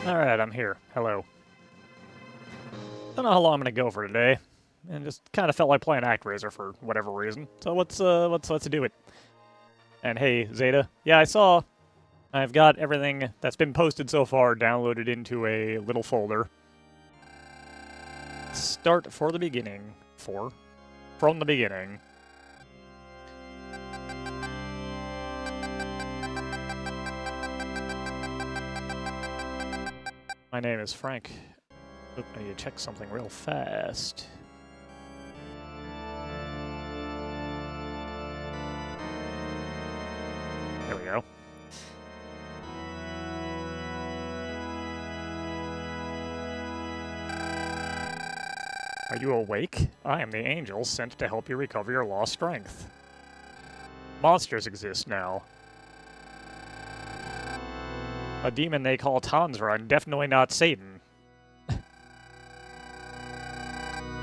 Alright, I'm here. Hello. Don't know how long I'm gonna go for today, and just kind of felt like playing Actraiser for whatever reason. So let's do it. And hey, Zeta. Yeah, I saw. I've got everything that's been posted so far downloaded into a little folder. Start for the beginning. From the beginning. My name is Frank. Oop, I need to check something real fast. There we go. Are you awake? I am the angel sent to help you recover your lost strength. Monsters exist now. A demon they call Tanzra, and definitely not Satan.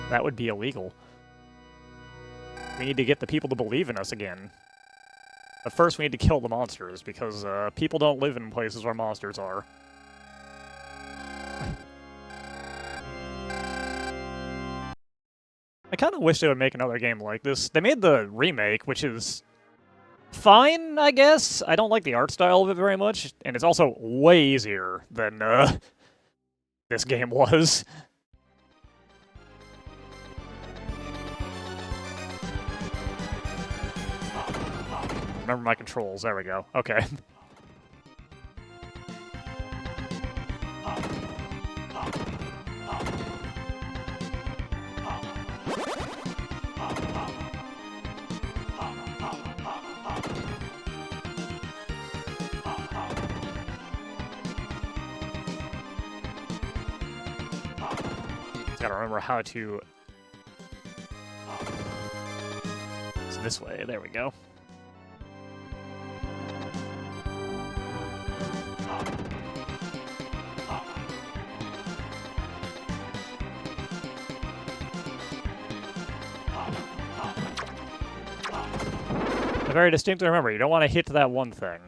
That would be illegal. We need to get the people to believe in us again. But first we need to kill the monsters, because people don't live in places where monsters are. I kind of wish they would make another game like this. They made the remake, which is fine, I guess. I don't like the art style of it very much, and it's also way easier than this game was. Remember my controls. There we go. Okay. Gotta remember how to... It's this way. There we go. I very distinctly remember, you don't want to hit that one thing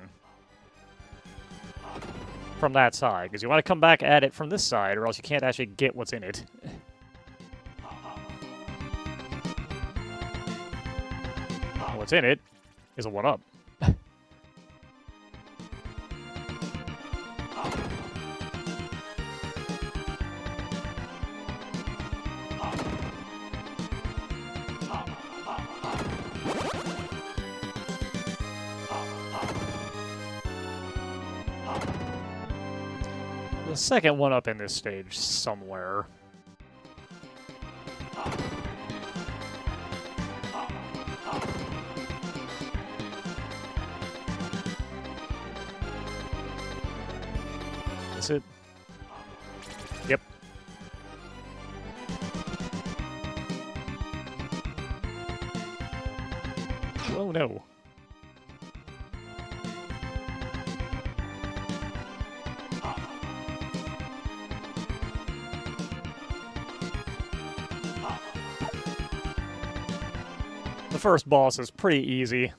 from that side, because you want to come back at it from this side, or else you can't actually get what's in it. What's in it is a 1-up. The second one up in this stage somewhere. Is it? Yep. Oh no. The first boss is pretty easy.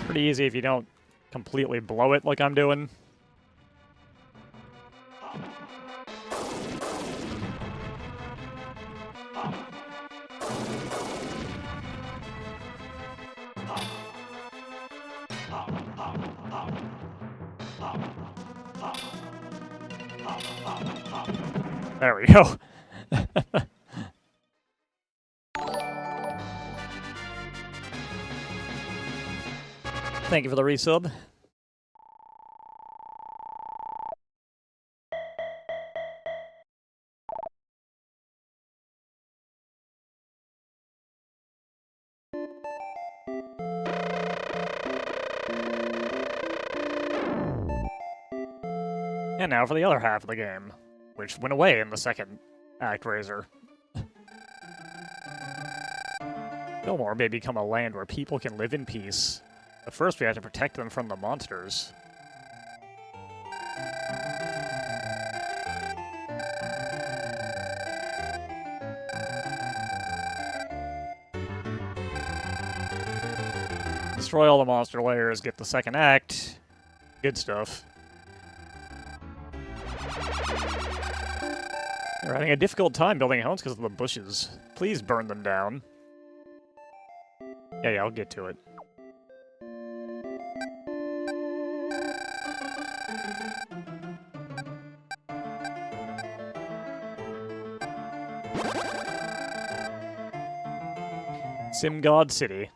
Pretty easy if you don't completely blow it like I'm doing. There we go. Thank you for the resub. And now for the other half of the game, which went away in the second Actraiser. Fillmore may become a land where people can live in peace, but first we have to protect them from the monsters. Destroy all the monster layers, get the second act. Good stuff. We're having a difficult time building homes because of the bushes. Please burn them down. Yeah, I'll get to it. Sim God City.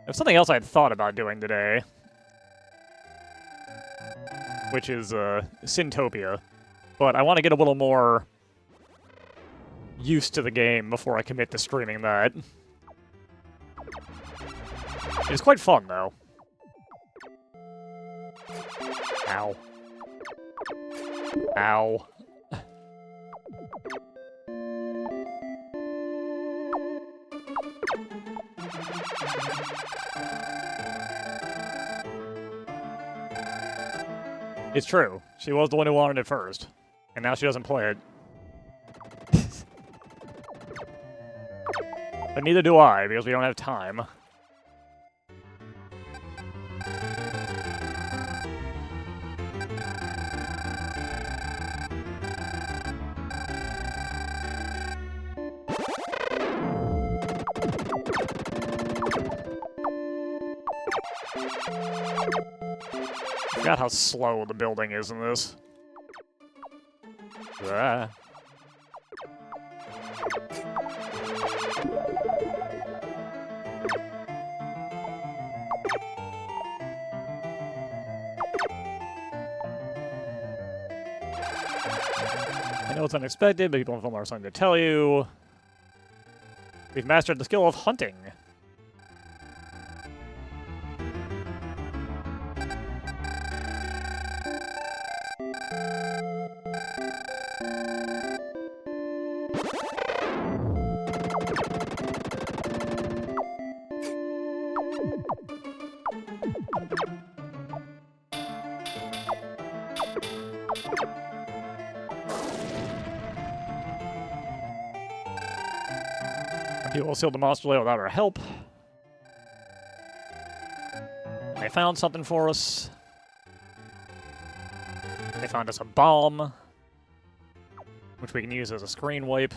There's something else I had thought about doing today, which is Syntopia. But I want to get a little more used to the game before I commit to streaming that. It's quite fun, though. Ow. Ow. It's true. She was the one who wanted it first. And now she doesn't play it. But neither do I, because we don't have time. I forgot how slow the building is in this. Ah. I know it's unexpected, but people in film are something to tell you. We've mastered the skill of hunting. People sealed the monster layer without our help. They found something for us. They found us a bomb, which we can use as a screen wipe.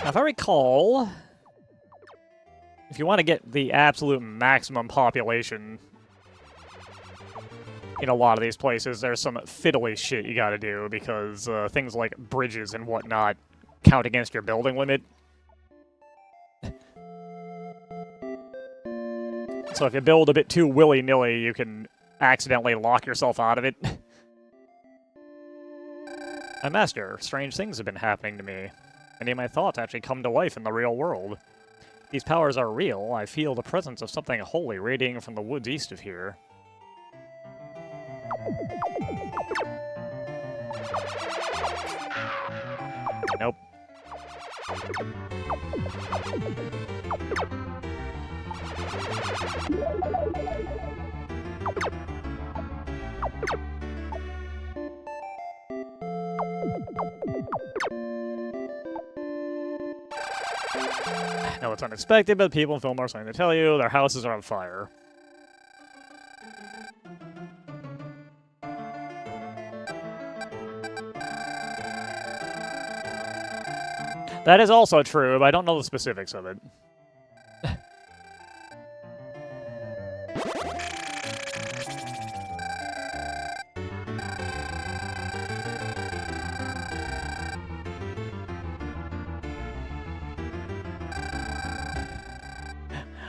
Now, if I recall, if you want to get the absolute maximum population in a lot of these places, there's some fiddly shit you gotta do, because things like bridges and whatnot count against your building limit. So if you build a bit too willy-nilly, you can accidentally lock yourself out of it. My master, strange things have been happening to me. Many of my thoughts actually come to life in the real world. These powers are real. I feel the presence of something holy radiating from the woods east of here. Nope. I know it's unexpected, but people in film are starting to tell you their houses are on fire. That is also true, but I don't know the specifics of it.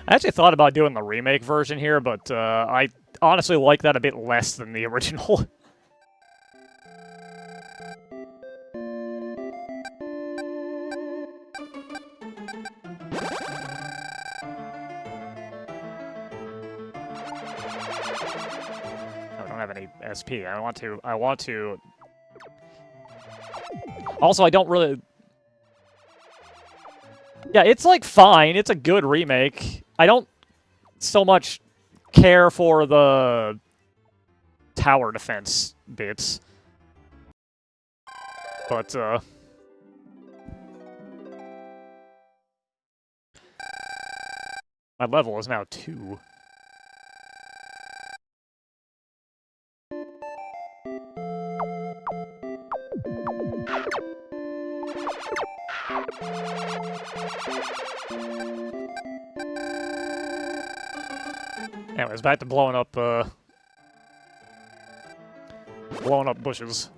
I actually thought about doing the remake version here, but I honestly like that a bit less than the original. I don't have any SP. I want to... Also, I don't really... Yeah, it's, like, fine. It's a good remake. I don't so much care for the tower defense bits. But, my level is now 2. Anyways, back to blowing up bushes.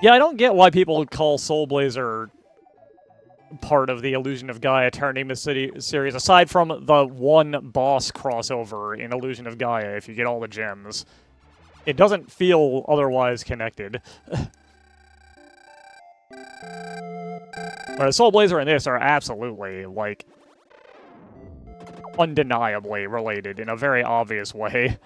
Yeah, I don't get why people call Soul Blazer part of the Illusion of Gaia Turning the City series, aside from the one boss crossover in Illusion of Gaia, if you get all the gems. It doesn't feel otherwise connected. Whereas Soul Blazer and this are absolutely, like, undeniably related in a very obvious way.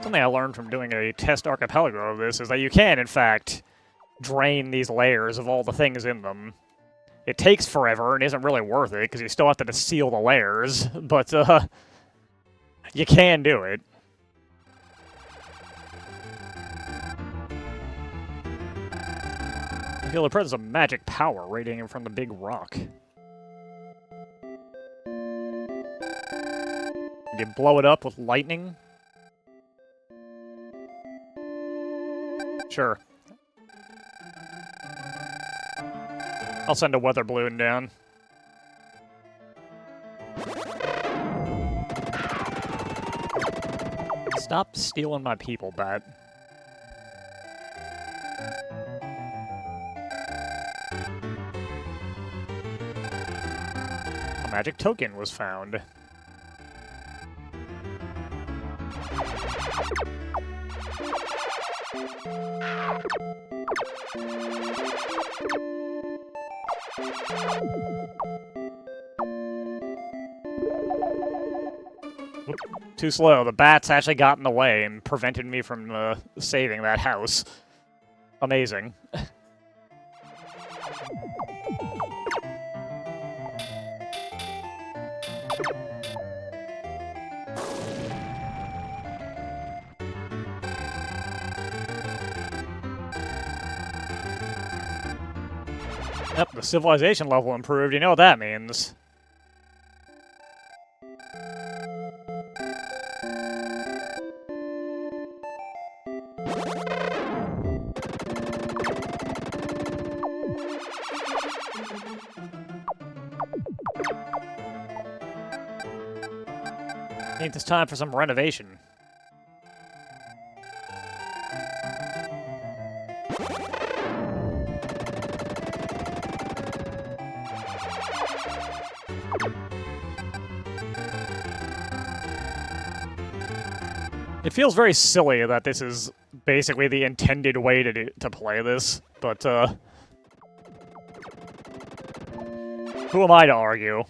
Something I learned from doing a test archipelago of this is that you can, in fact, drain these layers of all the things in them. It takes forever and isn't really worth it, because you still have to seal the layers, but, you can do it. I feel the presence of magic power radiating from the big rock. You blow it up with lightning? Sure. I'll send a weather balloon down. Stop stealing my people, Bat. A magic token was found. Oop, too slow. The bats actually got in the way and prevented me from saving that house. amazing. Yep, the civilization level improved. You know what that means. I think it's time for some renovation. It feels very silly that this is basically the intended way to play this, but who am I to argue?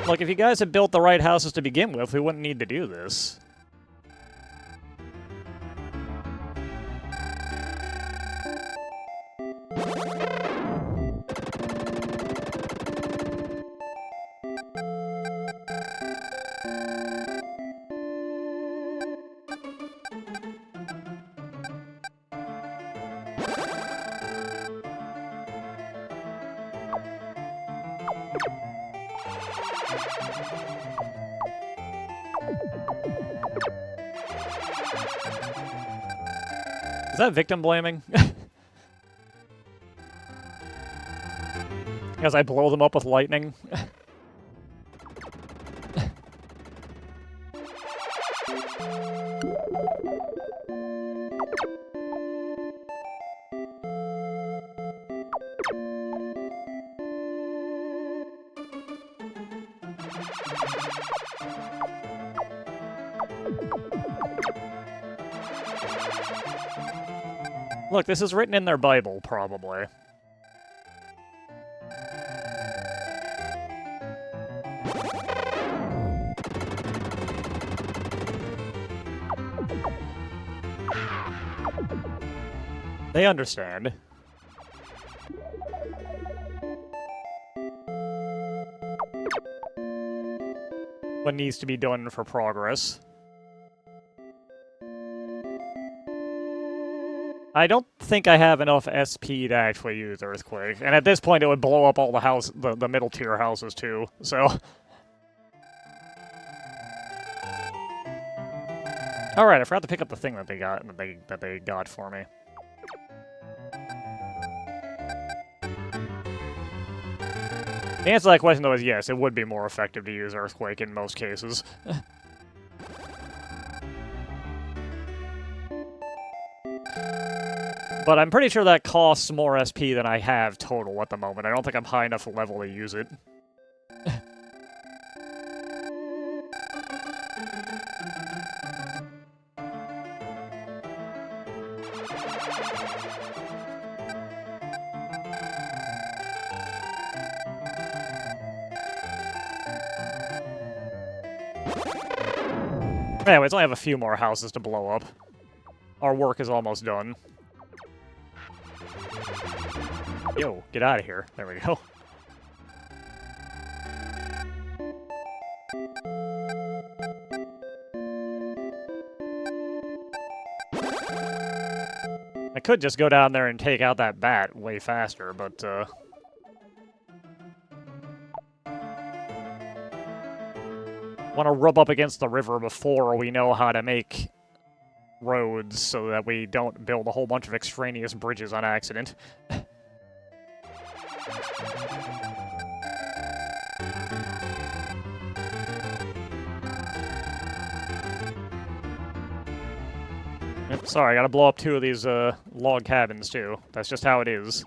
Look, if you guys had built the right houses to begin with, we wouldn't need to do this. Is that victim blaming? As I blow them up with lightning? Look, this is written in their Bible, probably. They understand. What needs to be done for progress. I don't think I have enough SP to actually use Earthquake, and at this point it would blow up all the middle tier houses too, so... Alright, I forgot to pick up the thing that they got for me. The answer to that question, though, is yes, it would be more effective to use Earthquake in most cases. But I'm pretty sure that costs more SP than I have total at the moment. I don't think I'm high enough level to use it. Anyways, I only have a few more houses to blow up. Our work is almost done. Yo, get out of here. There we go. I could just go down there and take out that bat way faster, but, want to rub up against the river before we know how to make roads so that we don't build a whole bunch of extraneous bridges on accident. Sorry, I gotta blow up 2 of these log cabins too. That's just how it is.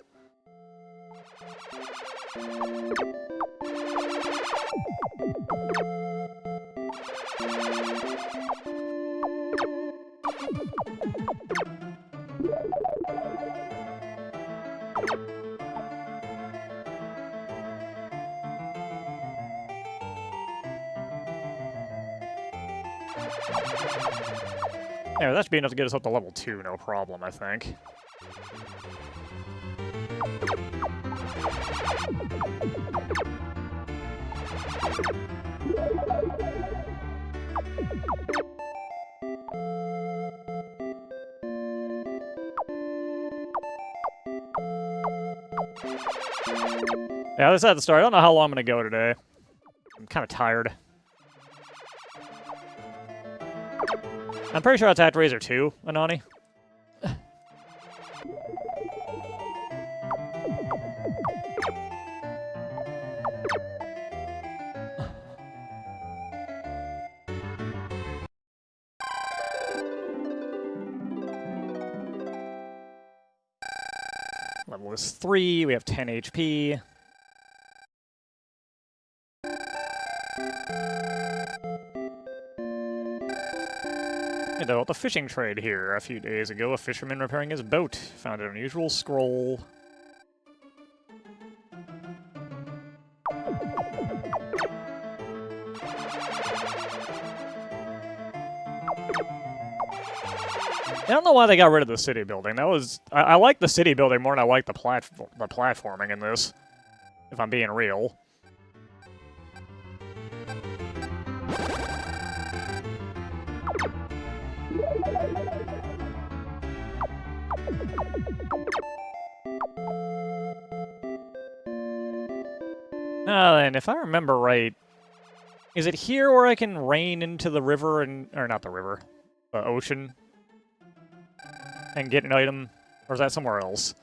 Yeah, that should be enough to get us up to level 2, no problem, I think. Yeah, this is at the start. I don't know how long I'm going to go today. I'm kind of tired. I'm pretty sure that's Actraiser 2, Anani. Level is 3, we have 10 HP. I dealt with a fishing trade here a few days ago. A fisherman repairing his boat found an unusual scroll. I don't know why they got rid of the city building. That was I like the city building more than I like the platforming in this, if I'm being real. And if I remember right, is it here where I can rain into the river and... or not the river, the ocean, and get an item? Or is that somewhere else?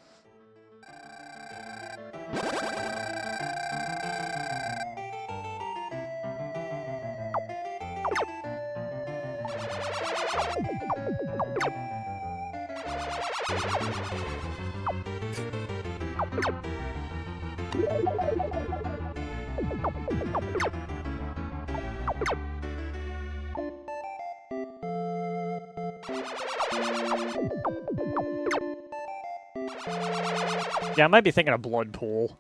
Yeah, I might be thinking of Blood Pool.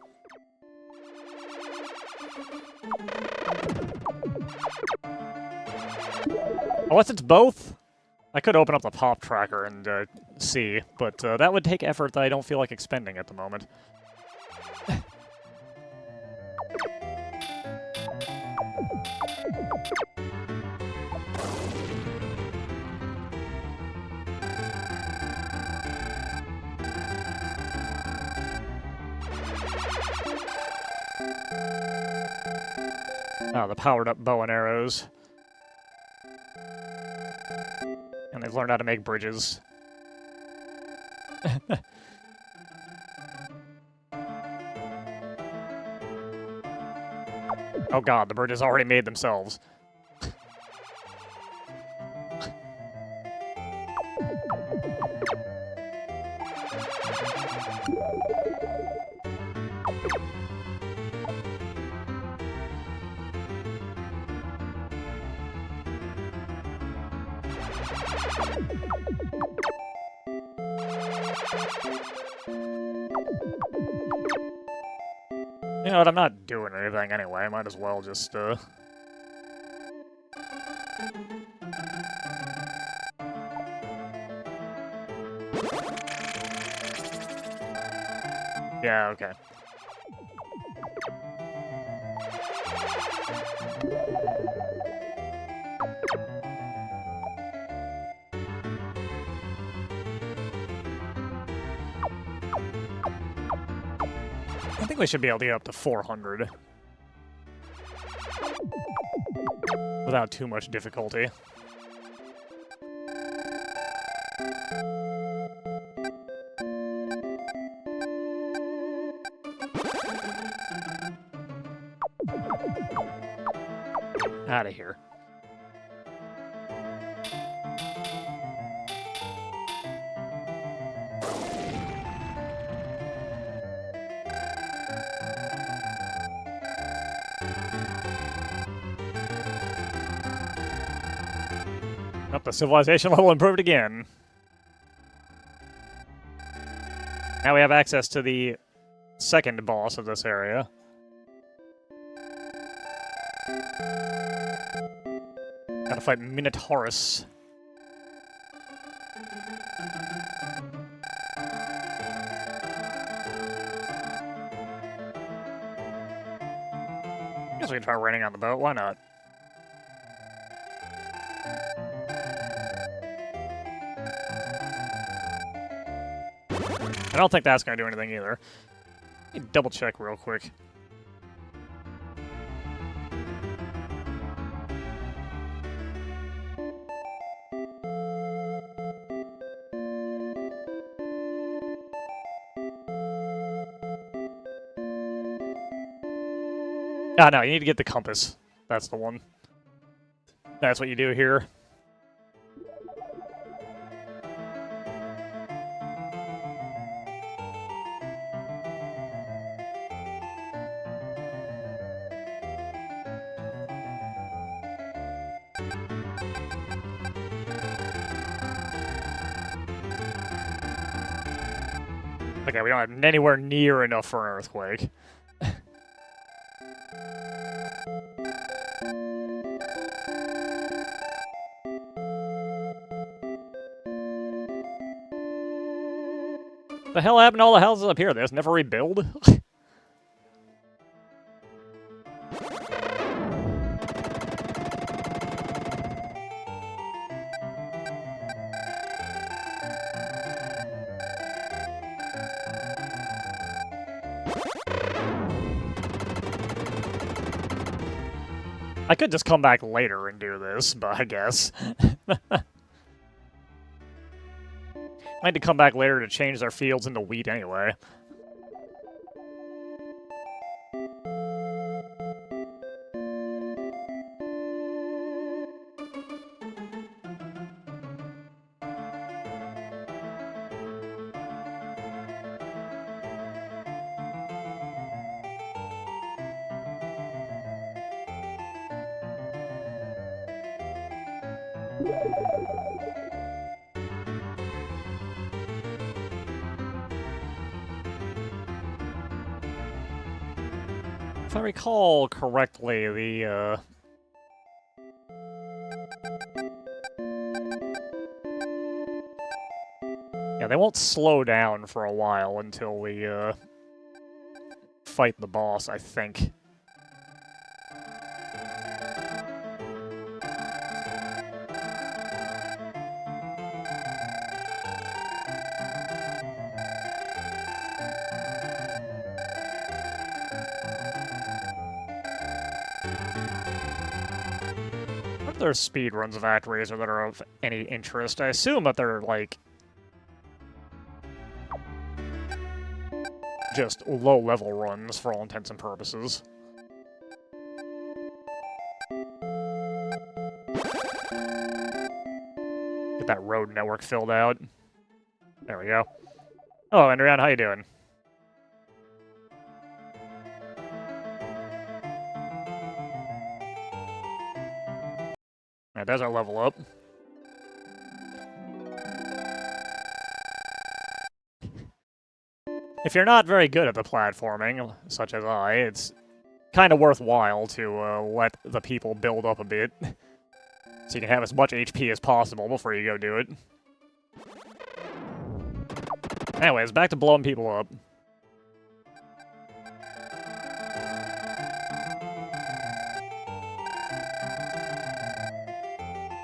Unless it's both? I could open up the pop tracker and see, but that would take effort that I don't feel like expending at the moment. Oh, the powered-up bow and arrows. And they've learned how to make bridges. Oh god, the bridges already made themselves. You know what, I'm not doing anything anyway, I might as well just, yeah, okay. I think we should be able to get up to 400. Without too much difficulty. Out of here. Up the civilization level improved again. Now we have access to the second boss of this area. Gotta fight Minotaurus. Guess we can try raining on the boat, why not? I don't think that's gonna do anything either. Let me double check real quick. Ah, no, you need to get the compass. That's the one. That's what you do here. Okay, we don't have anywhere near enough for an earthquake. The hell happened to all the houses up here? They just never rebuild? I could just come back later and do this, but I guess. I had to come back later to change their fields into wheat anyway. If I recall correctly, the, yeah, they won't slow down for a while until we, fight the boss, I think. There's speed runs of Actraiser that are of any interest. I assume that they're, like, just low-level runs for all intents and purposes. Get that road network filled out. There we go. Hello, Andrian. How you doing? Alright, there's our level up. If you're not very good at the platforming, such as I, it's kind of worthwhile to let the people build up a bit. So you can have as much HP as possible before you go do it. Anyways, back to blowing people up.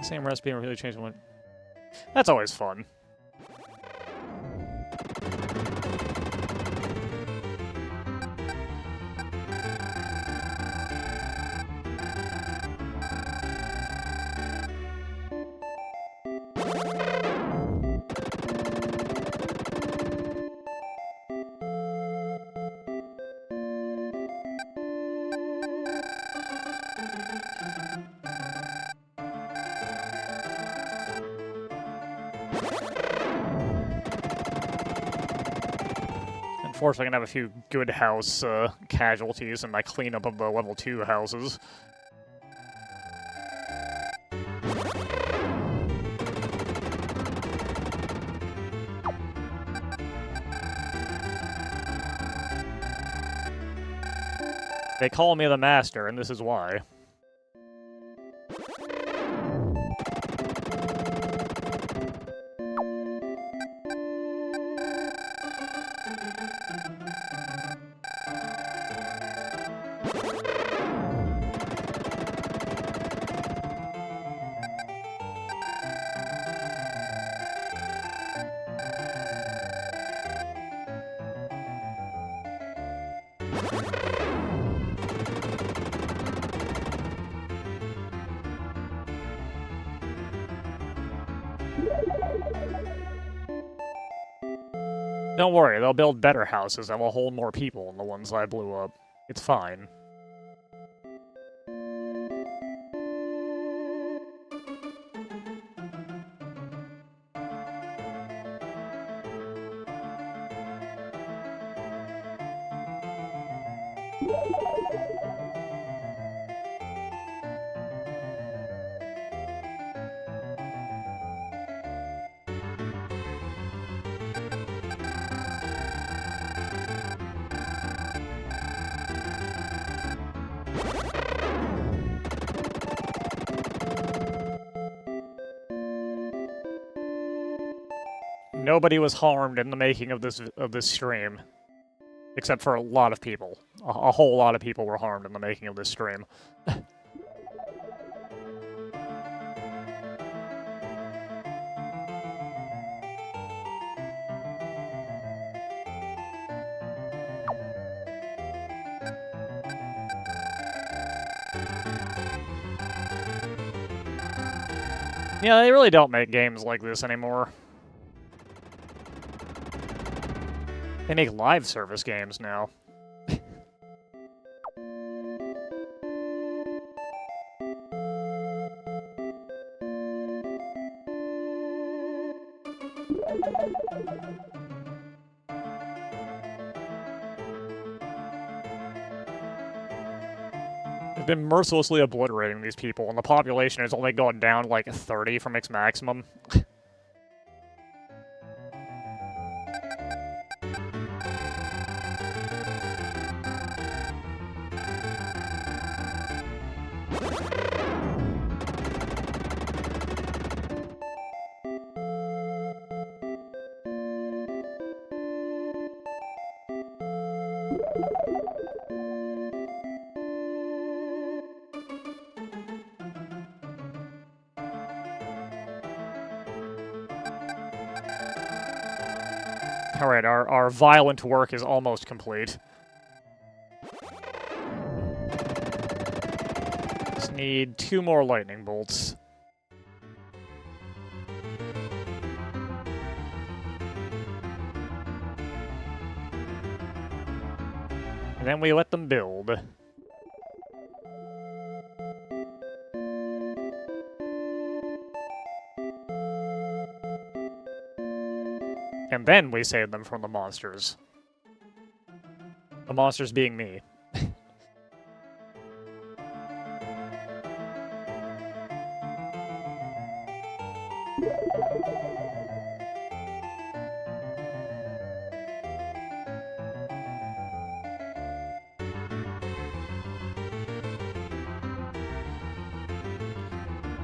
Same recipe and really changed one. That's always fun. Unfortunately, I'm gonna have a few good house casualties in my cleanup of the level 2 houses. They call me the master, and this is why. Don't worry, they'll build better houses that will hold more people than the ones I blew up. It's fine. Nobody was harmed in the making of this stream, except for a lot of people. A whole lot of people were harmed in the making of this stream. Yeah, they really don't make games like this anymore. They make live service games now. They've been mercilessly obliterating these people, and the population has only gone down like 30 from its maximum. Alright, our violent work is almost complete. Just need 2 more lightning bolts. And then we let them build. And then we save them from the monsters. The monsters being me.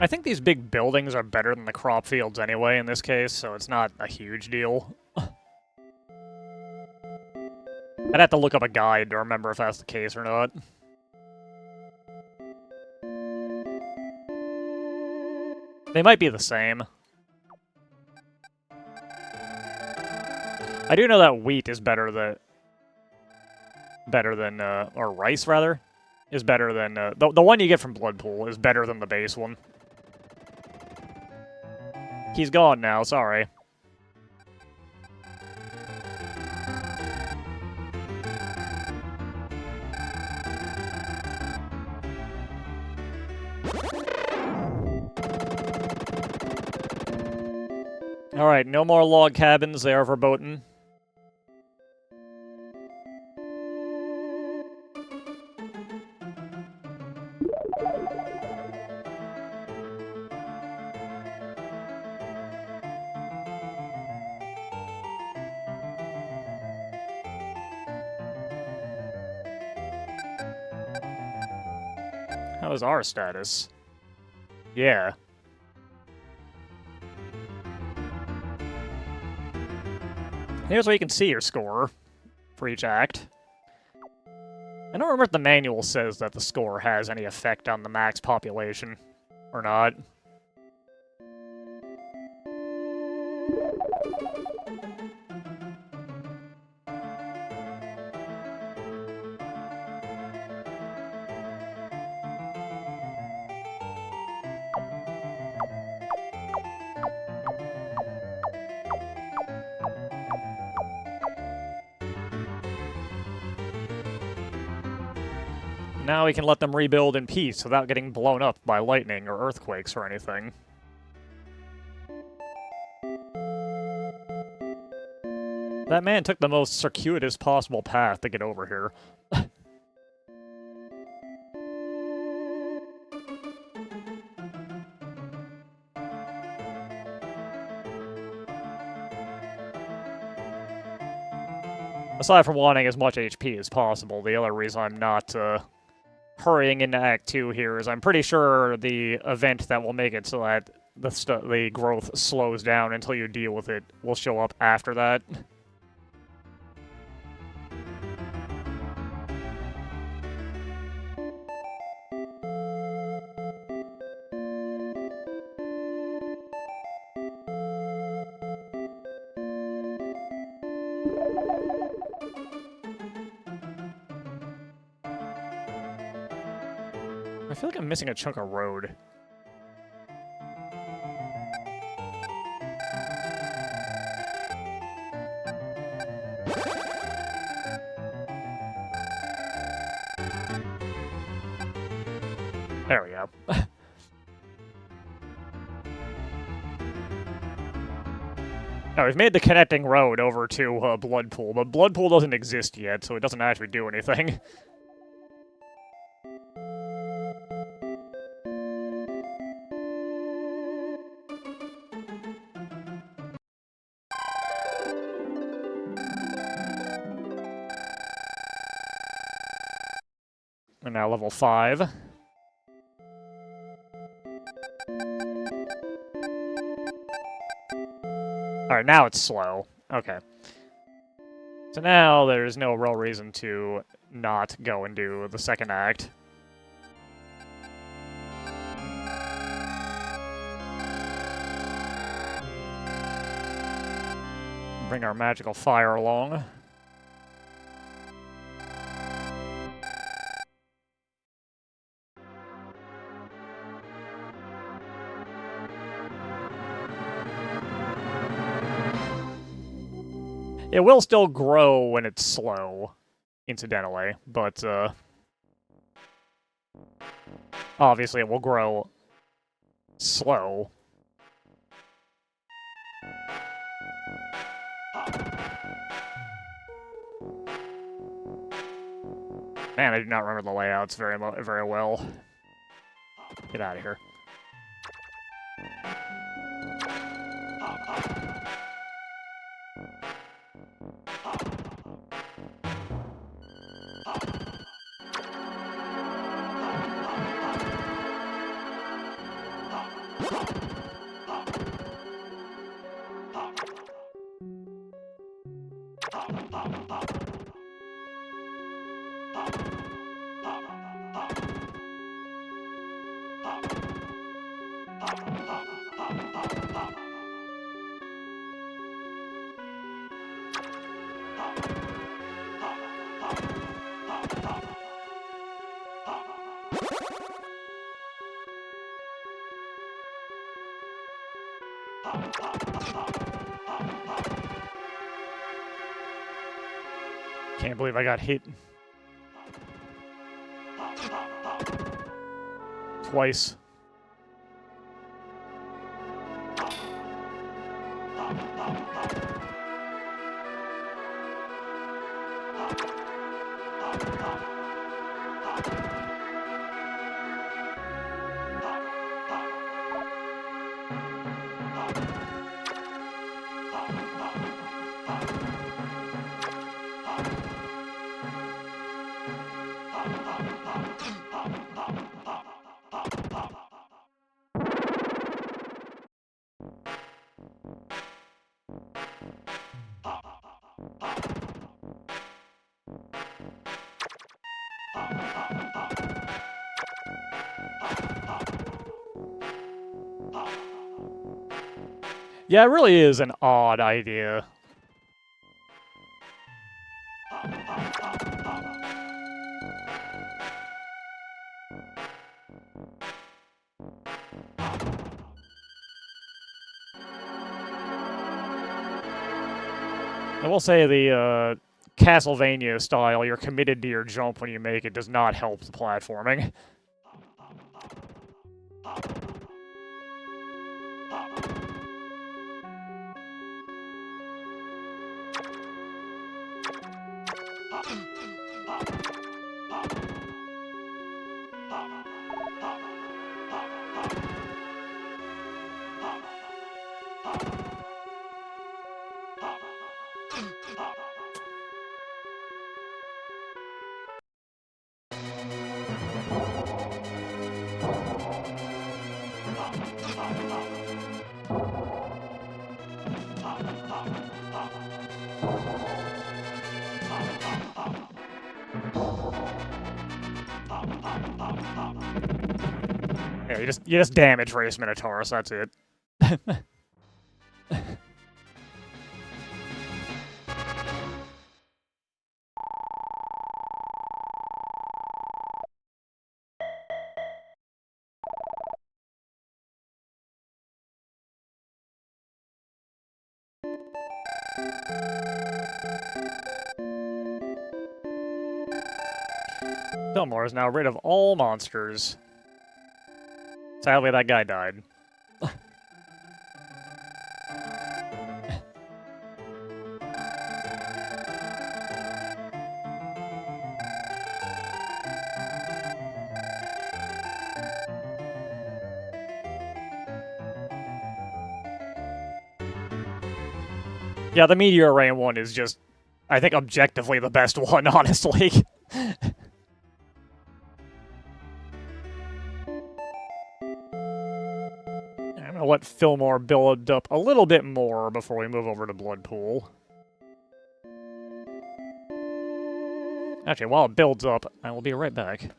I think these big buildings are better than the crop fields anyway in this case, so it's not a huge deal. I'd have to look up a guide to remember if that's the case or not. They might be the same. I do know that wheat is better than, or rice rather, is better than, the one you get from Bloodpool is better than the base one. He's gone now, sorry. Alright, no more log cabins, they are verboten. How is our status? Yeah. Here's where you can see your score for each act. I don't remember if the manual says that the score has any effect on the max population or not. Now we can let them rebuild in peace without getting blown up by lightning or earthquakes or anything. That man took the most circuitous possible path to get over here. Aside from wanting as much HP as possible, the other reason I'm not hurrying into Act 2 here is I'm pretty sure the event that will make it so that the growth slows down until you deal with it will show up after that. I feel like I'm missing a chunk of road. There we go. Now, we've made the connecting road over to Bloodpool, but Bloodpool doesn't exist yet, so it doesn't actually do anything. We're now level 5. Alright, now it's slow. Okay. So now there's no real reason to not go and do the second act. Bring our magical fire along. It will still grow when it's slow, incidentally, but obviously it will grow slow. Man, I do not remember the layouts very well. Get out of here. Can't believe I got hit. Twice. Yeah, it really is an odd idea. I will say the Castlevania style, you're committed to your jump when you make it, does not help the platforming. Yeah, you just damage Race Minotaurus, that's it. Fillmore is now rid of all monsters. Sadly, that guy died. Yeah, the Meteor Rain one is just, I think, objectively the best one, honestly. I'm gonna let Fillmore build up a little bit more before we move over to Bloodpool. Actually, while it builds up, I will be right back.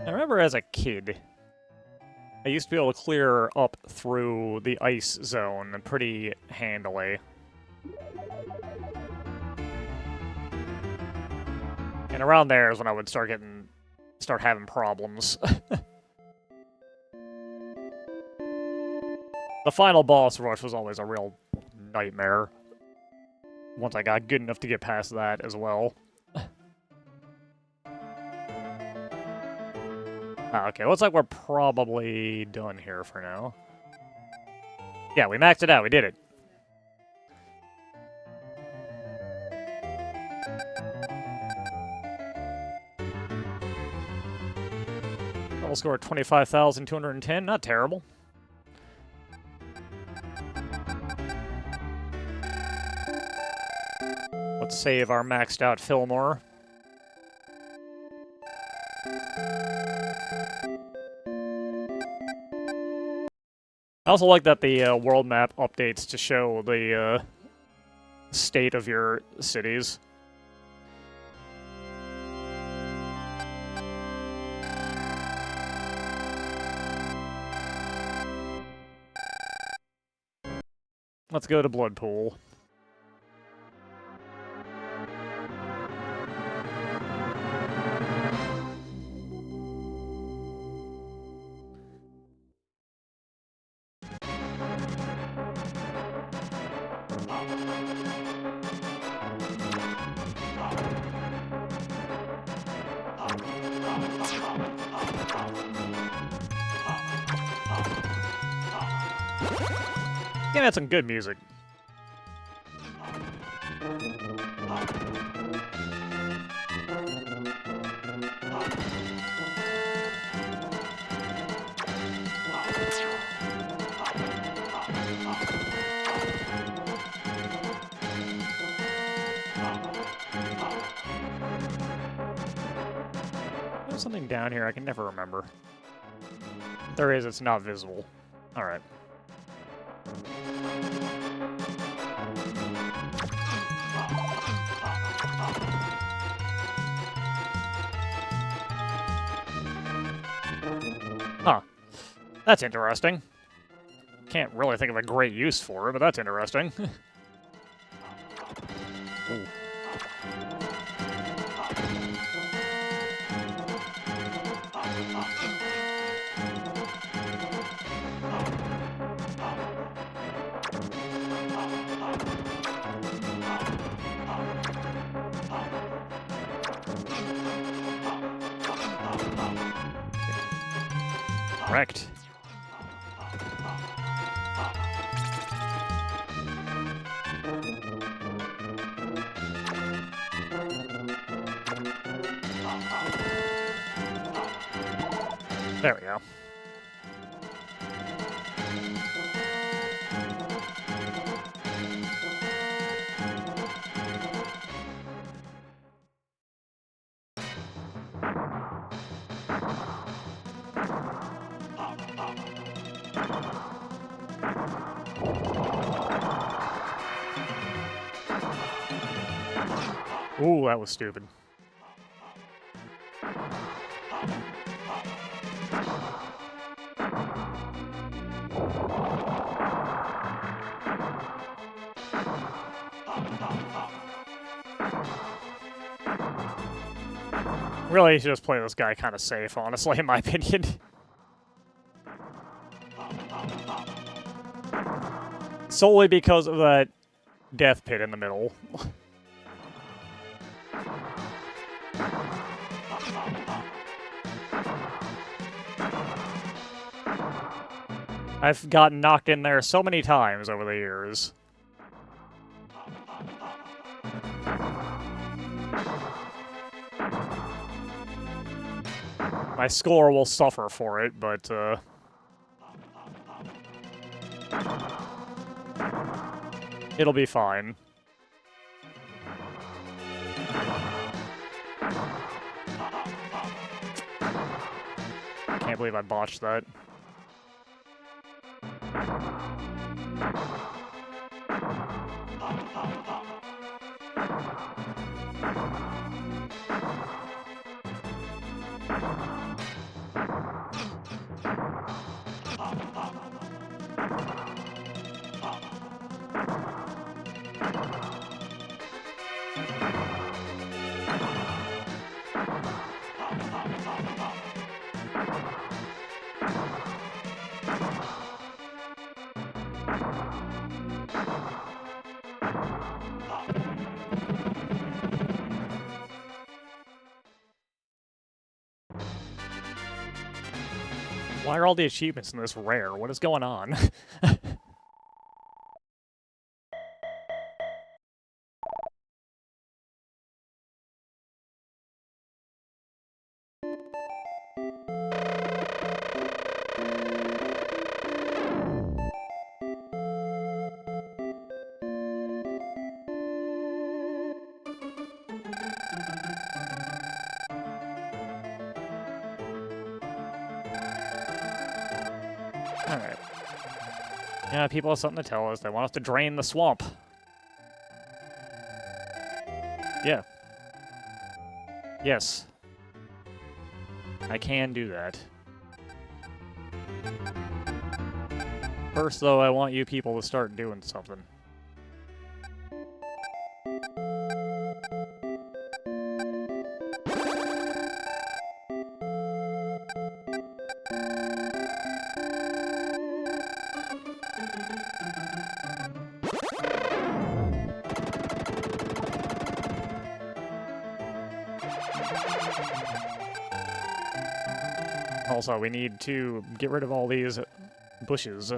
I remember as a kid, I used to be able to clear up through the ice zone pretty handily. And around there is when I would start having problems. The final boss rush was always a real nightmare. Once I got good enough to get past that as well. Okay, looks like we're probably done here for now. Yeah, we maxed it out, we did it. Total score 25,210, not terrible. Let's save our maxed out Fillmore. I also like that the world map updates to show the state of your cities. Let's go to Bloodpool. Game had some good music. There's something down here I can never remember. If there is, it's not visible. Alright. Huh. That's interesting. Can't really think of a great use for it, but that's interesting. Ooh. Correct. There we go. Ooh, that was stupid. Really, you should just play this guy kind of safe, honestly, in my opinion. Solely because of that death pit in the middle. I've gotten knocked in there so many times over the years. My score will suffer for it, but, it'll be fine. Can't believe I botched that. Why are all the achievements in this rare? What is going on? Alright. Yeah, people have something to tell us. They want us to drain the swamp. Yeah. Yes. I can do that. First, though, I want you people to start doing something. Also, we need to get rid of all these bushes.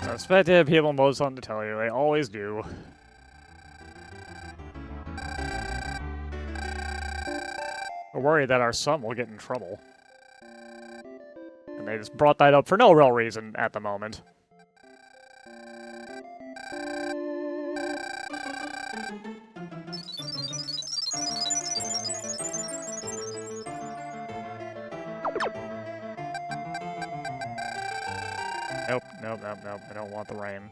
I expect to have people most something to tell you. They always do. We're worried that our son will get in trouble. And they just brought that up for no real reason at the moment. Nope, nope, nope, nope. I don't want the rain.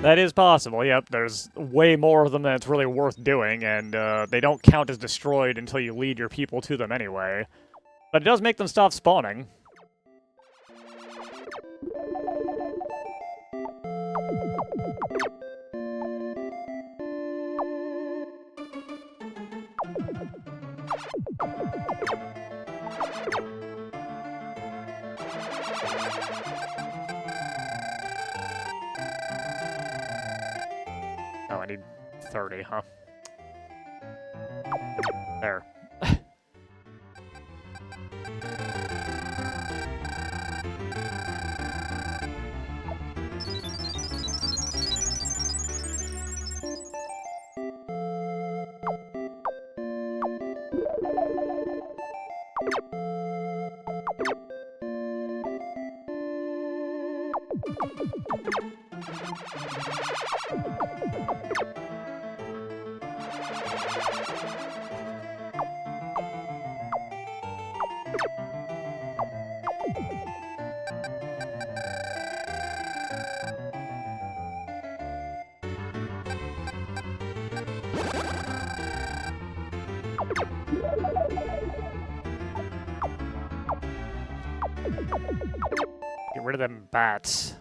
That is possible, yep. There's way more of them than it's really worth doing, and they don't count as destroyed until you lead your people to them anyway. But it does make them stop spawning. Oh, I need 30, huh? There. Get rid of them bats.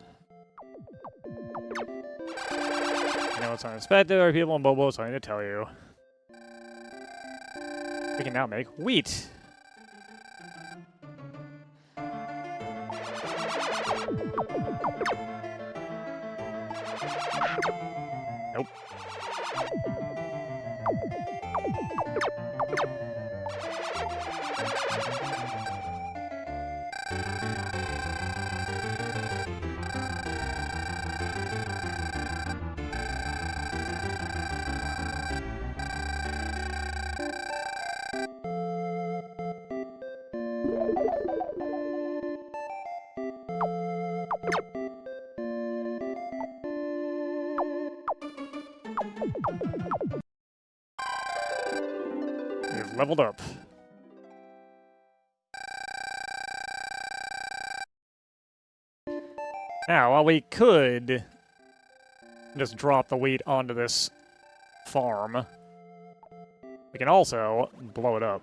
You know what's unexpected, or people in Bobo something to tell you. We can now make wheat. Nope. We've leveled up. Now, while we could just drop the wheat onto this farm, we can also blow it up.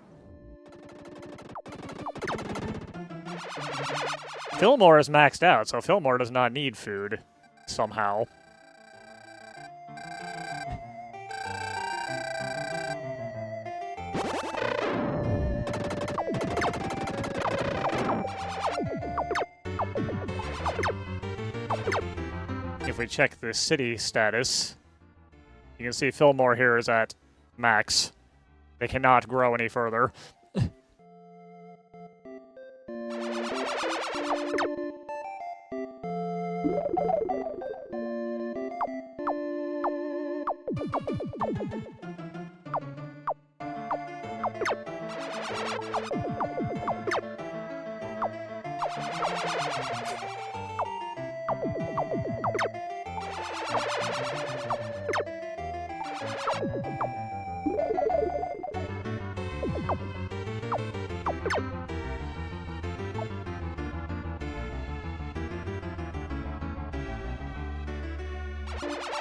Fillmore is maxed out, so Fillmore does not need food, somehow. If we check the city status, you can see Fillmore here is at max. They cannot grow any further.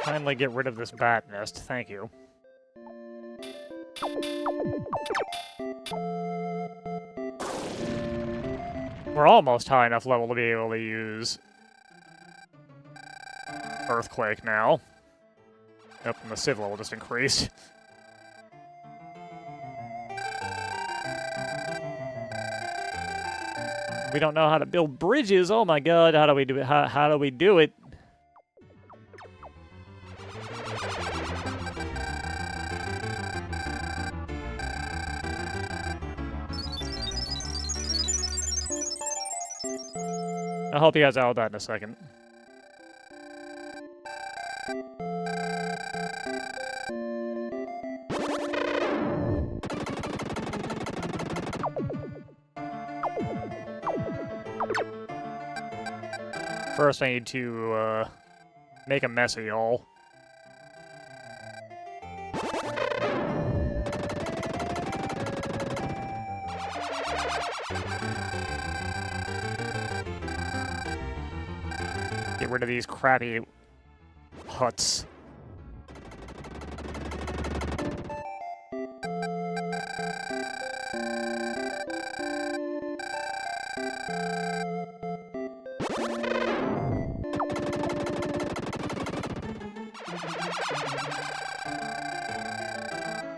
Kindly get rid of this bat nest, thank you. We're almost high enough level to be able to use Earthquake now. Yep, and the civ level just increased. We don't know how to build bridges, oh my god, how do we do it? How do we do it? I'll help you guys out with that in a second. First, I need to make a mess of y'all. Get rid of these crappy huts.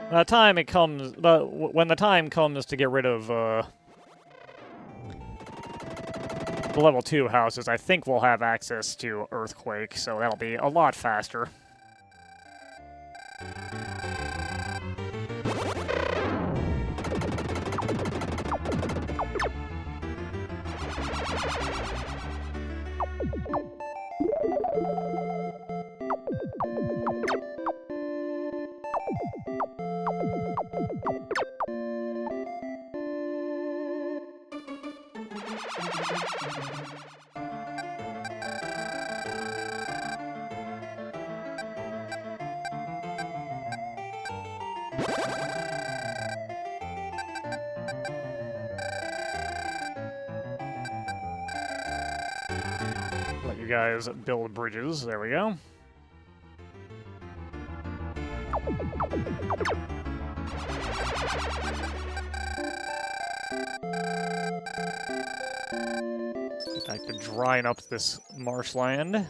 By the time it comes, when the time comes to get rid of the level 2 houses, I think we'll have access to Earthquake, so that'll be a lot faster. Let you guys build bridges. There we go. Get back to drying up this marshland.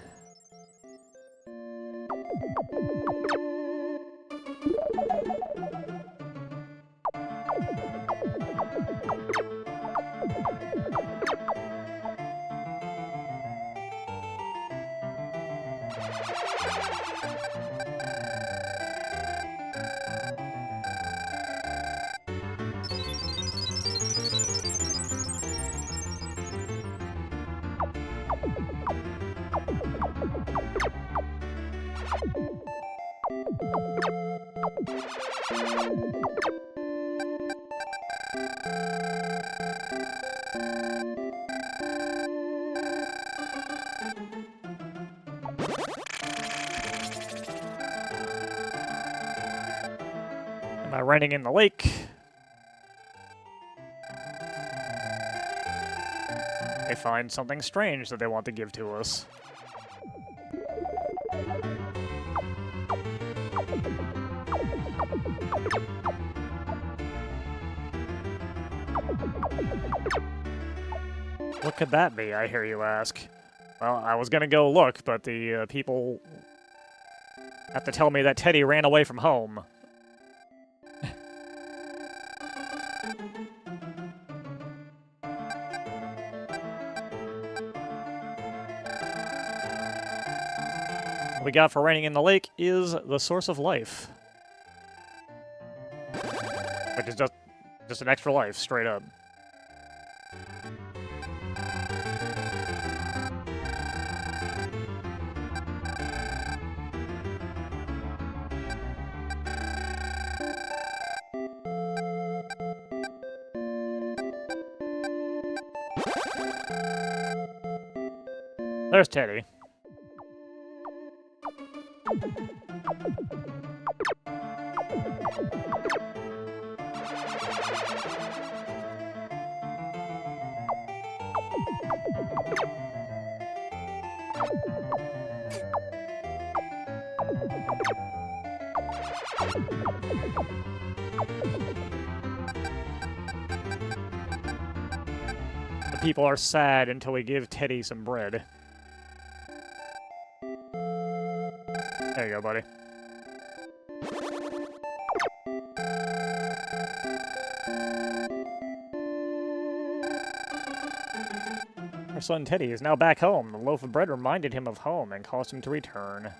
Am I running in the lake? They find something strange that they want to give to us. What could that be, I hear you ask? Well, I was gonna go look, but the people have to tell me that Teddy ran away from home. What we got for raining in the lake is the source of life. Which is just an extra life, straight up. There's Teddy. The people are sad until we give Teddy some bread. There you go, buddy. Our son Teddy is now back home. The loaf of bread reminded him of home and caused him to return.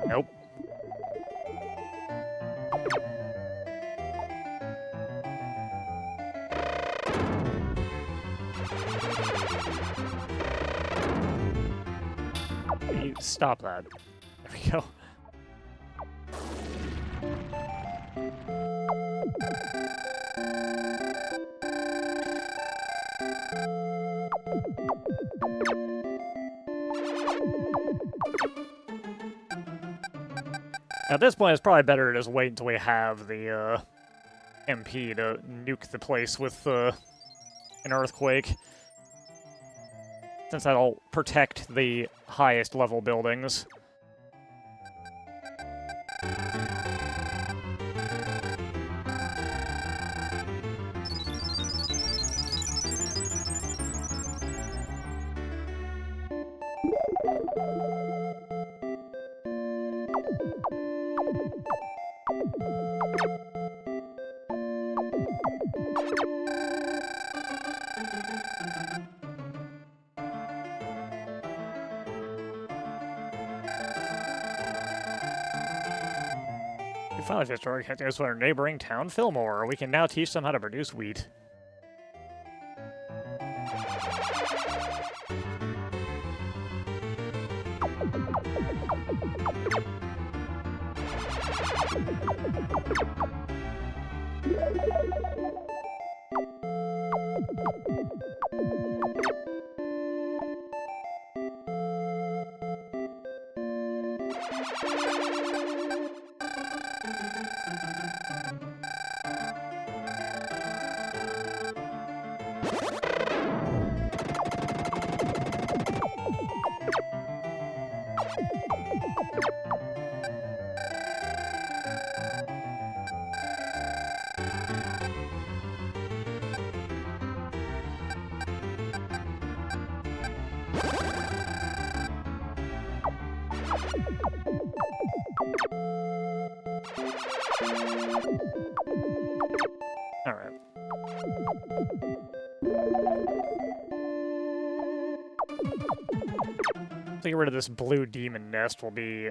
Nope. You stop that. There we go. At this point, it's probably better to just wait until we have the MP to nuke the place with an earthquake, since that'll protect the highest level buildings. We finally just started connecting us with our neighboring town, Fillmore. We can now teach them how to produce wheat. Alright. To get rid of this blue demon nest will be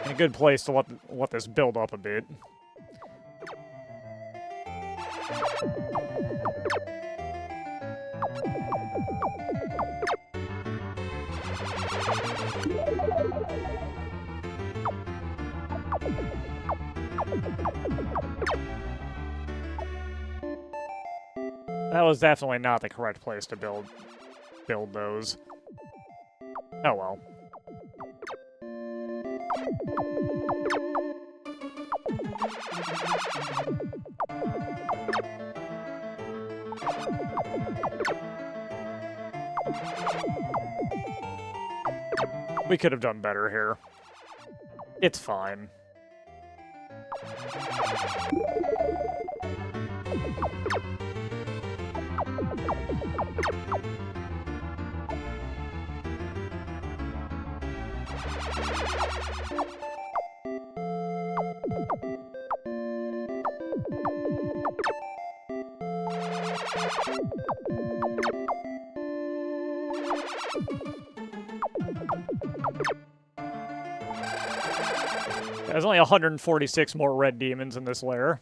a good place to let this build up a bit. That was definitely not the correct place to build those. Oh well. We could have done better here. It's fine. There's only 146 more red demons in this lair.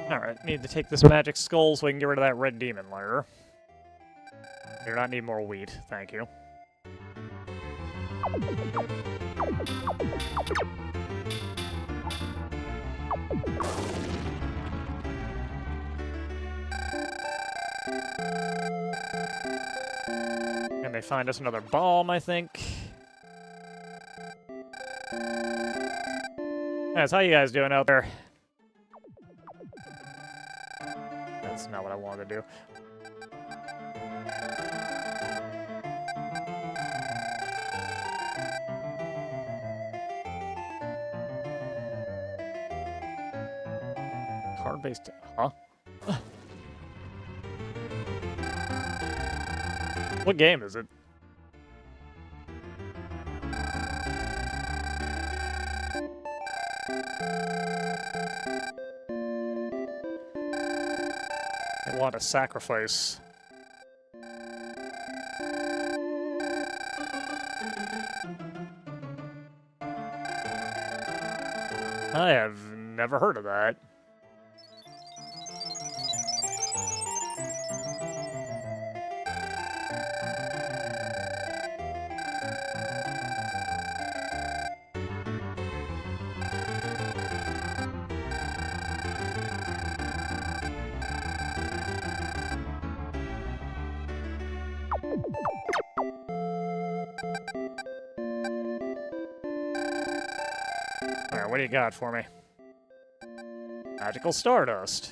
Alright, need to take this magic skull so we can get rid of that red demon lair. Do not need more wheat, thank you. And they find us another bomb, I think. Yes, how you guys doing out there? That's not what I wanted to do. Card-based... Huh? What game is it? I want a sacrifice. I have never heard of that. Alright, what do you got for me? Magical Stardust.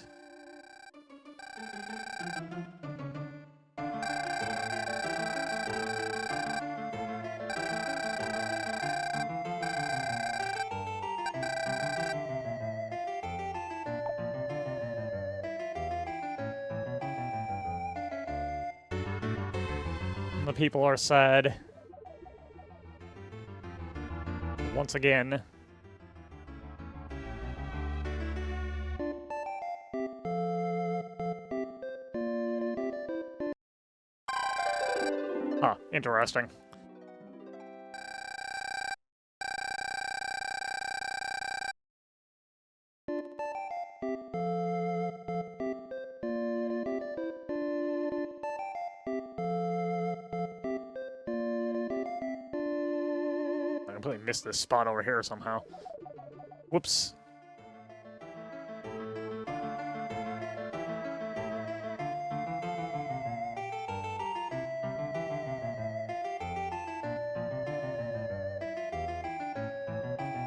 The people are sad. Once again. Huh, interesting. I completely missed this spot over here somehow. Whoops.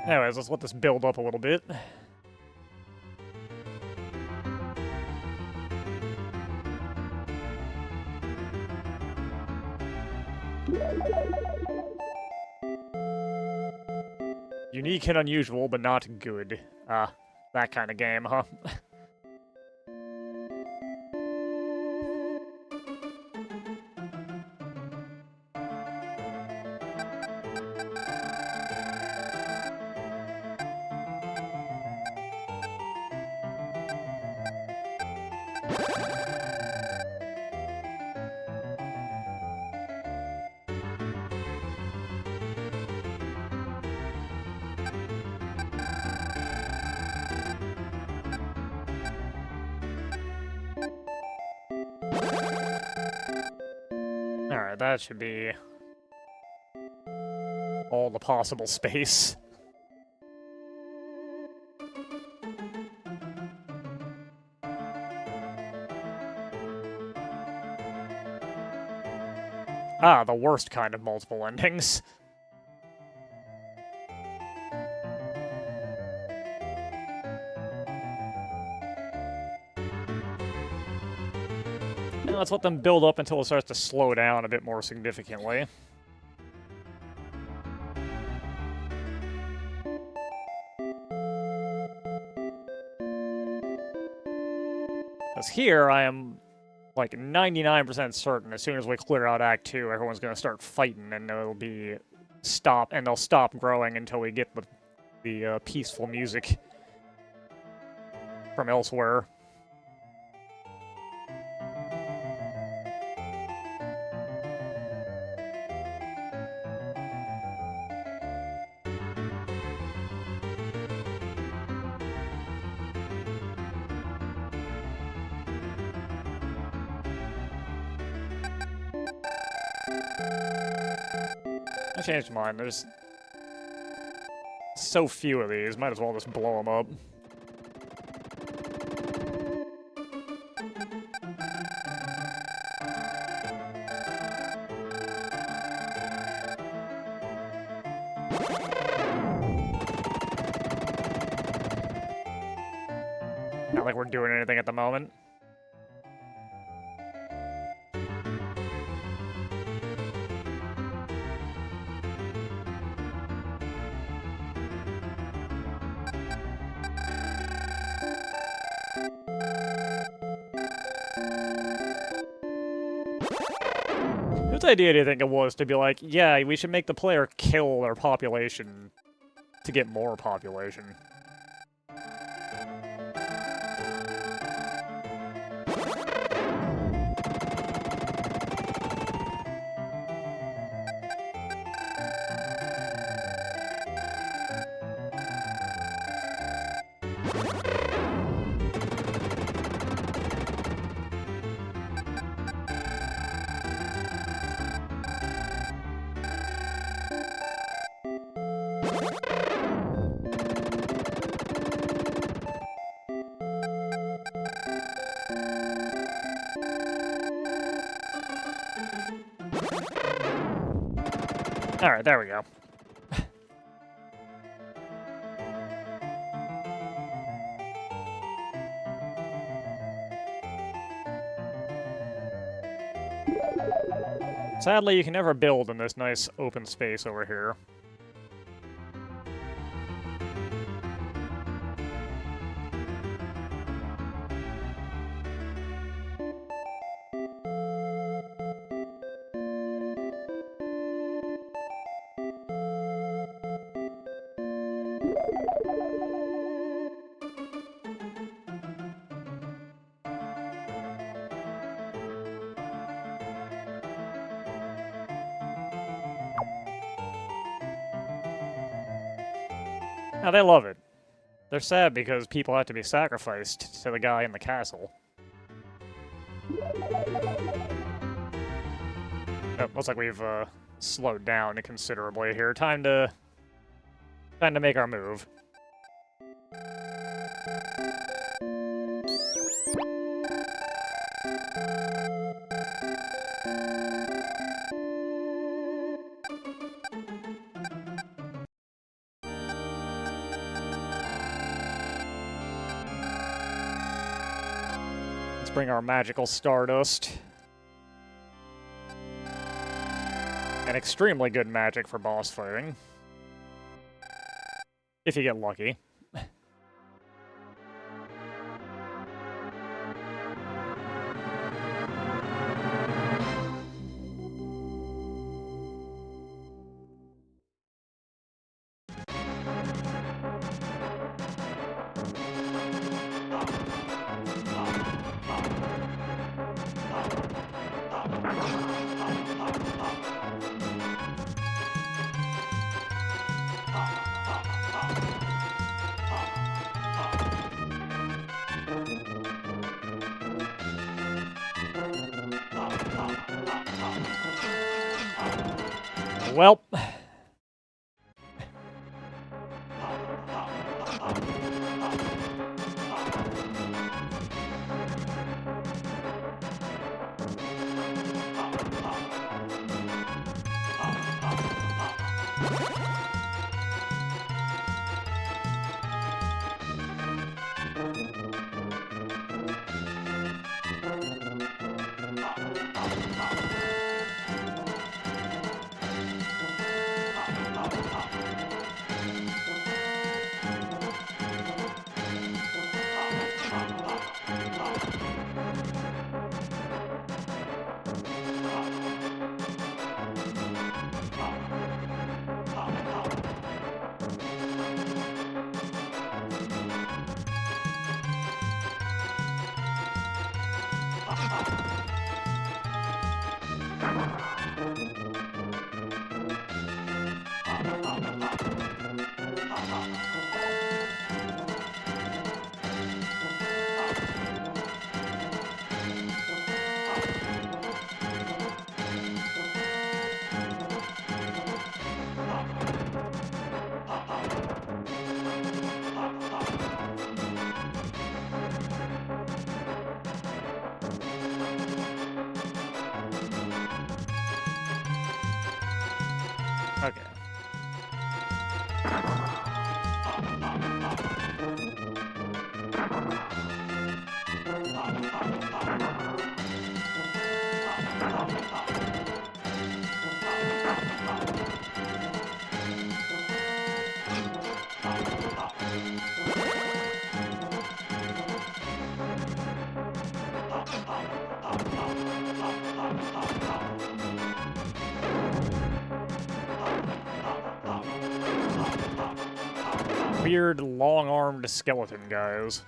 Anyways, let's let this build up a little bit. Unique and unusual, but not good. That kind of game, huh? Alright, that should be all the possible space. Ah, the worst kind of multiple endings. And let's let them build up until it starts to slow down a bit more significantly. Because here, I am like 99% certain as soon as we clear out Act 2, everyone's going to start fighting, and it'll be and they'll stop growing until we get the peaceful music from elsewhere. I changed mine. There's so few of these. Might as well just blow them up. Not like we're doing anything at the moment. Whose idea do you think it was to be like, yeah, we should make the player kill their population to get more population? Alright, there we go. Sadly, you can never build in this nice open space over here. Now, they love it. They're sad because people have to be sacrificed to the guy in the castle. Oh, looks like we've slowed down considerably here. Time to make our move. Bring our magical Stardust. And extremely good magic for boss fighting. If you get lucky. Well. Okay. Weird, long-armed skeleton guys.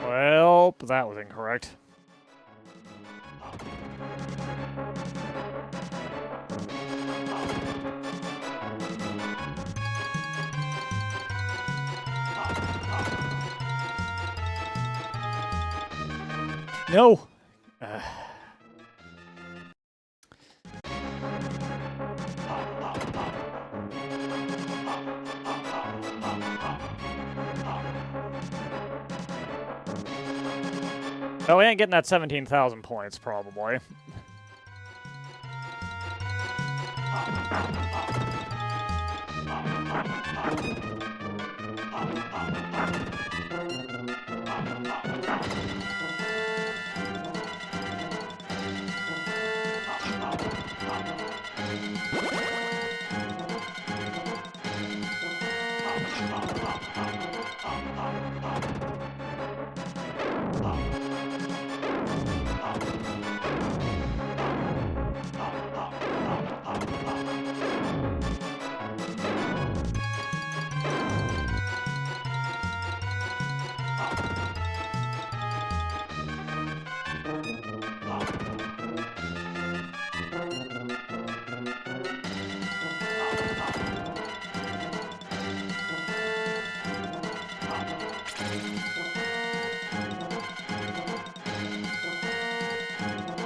Well, that was incorrect. No! Oh, we ain't getting that 17,000 points, probably.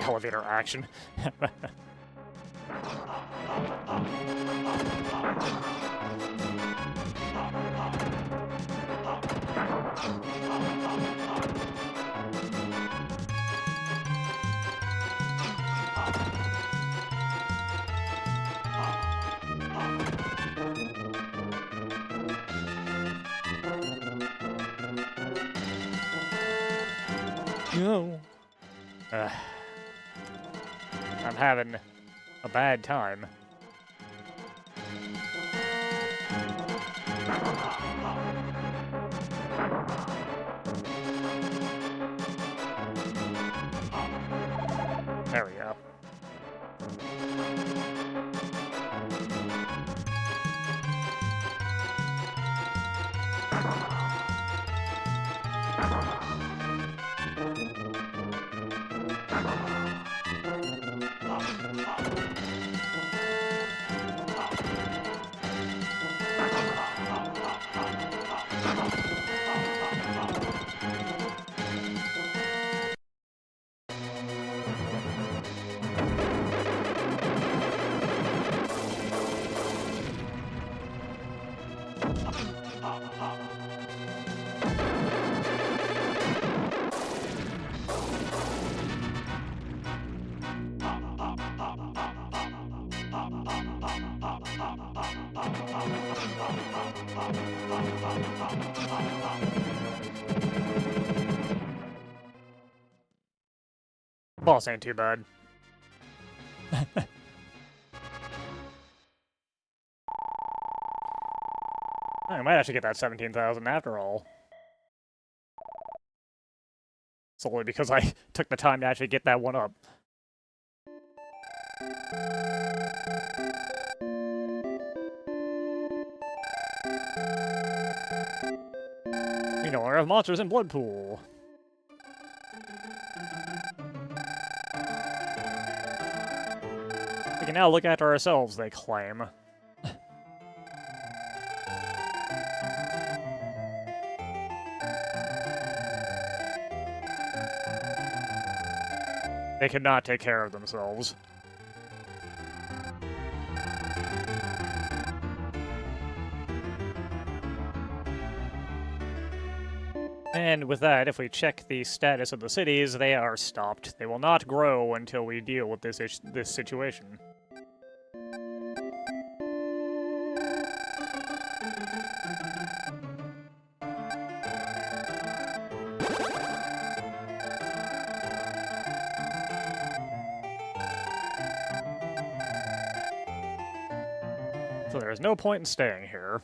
Elevator action. No. I'm having a bad time. There we go. Boss ain't too bad. I might actually get that 17,000 after all. Solely because I took the time to actually get that one up. You know, I have monsters in Blood Pool. We can now look after ourselves, they claim. They could not take care of themselves. And with that, if we check the status of the cities, they are stopped. They will not grow until we deal with this situation. So there is no point in staying here.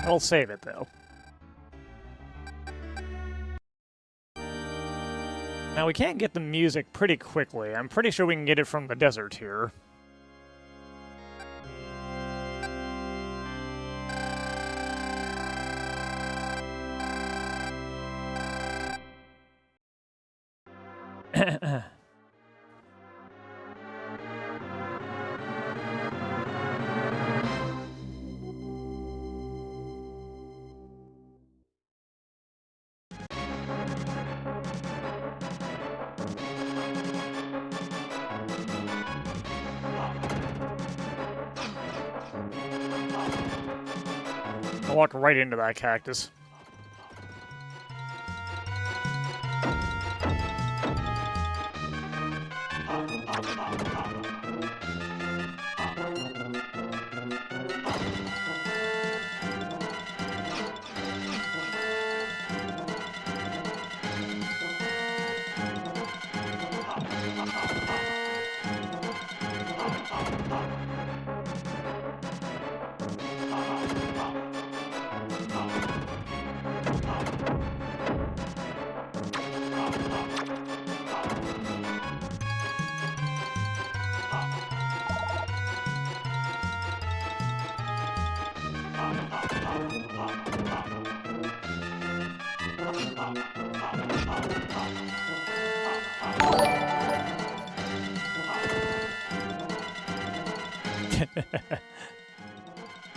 I'll save it, though. Now, we can't get the music pretty quickly. I'm pretty sure we can get it from the desert here. I walked right into that cactus.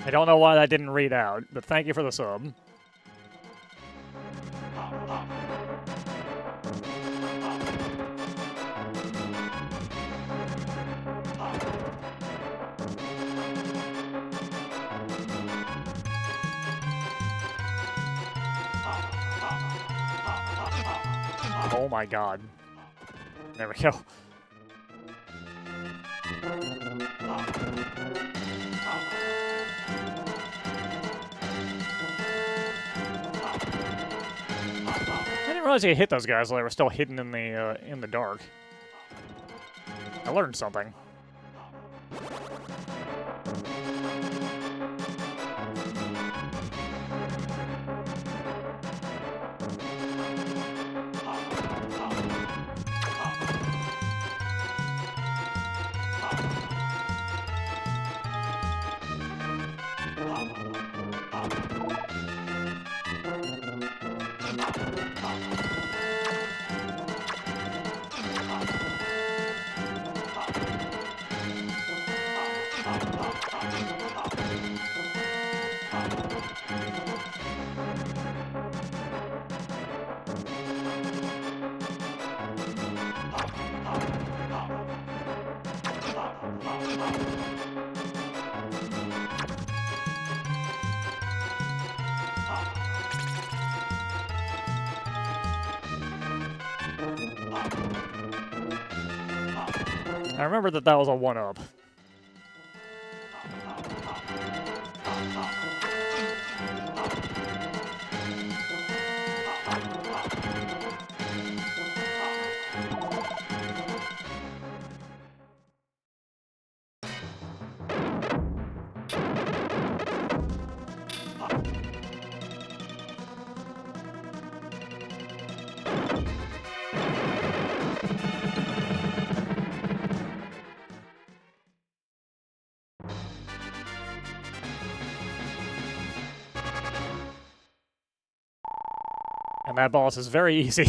I don't know why that didn't read out, but thank you for the sub. Oh my god. There we go. I didn't realize you hit those guys while they were still hidden in the dark. I learned something. I remember that was a 1-up. And that boss is very easy.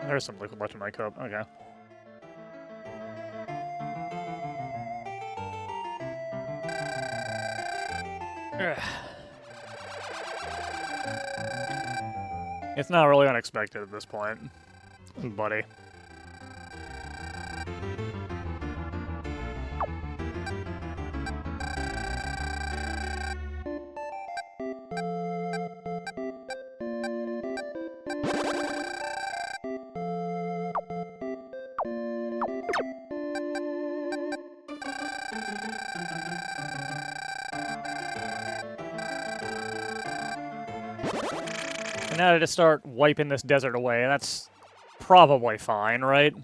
There's some liquid left in my cup. Okay. It's not really unexpected at this point, buddy. And now to just start wiping this desert away, that's probably fine, right?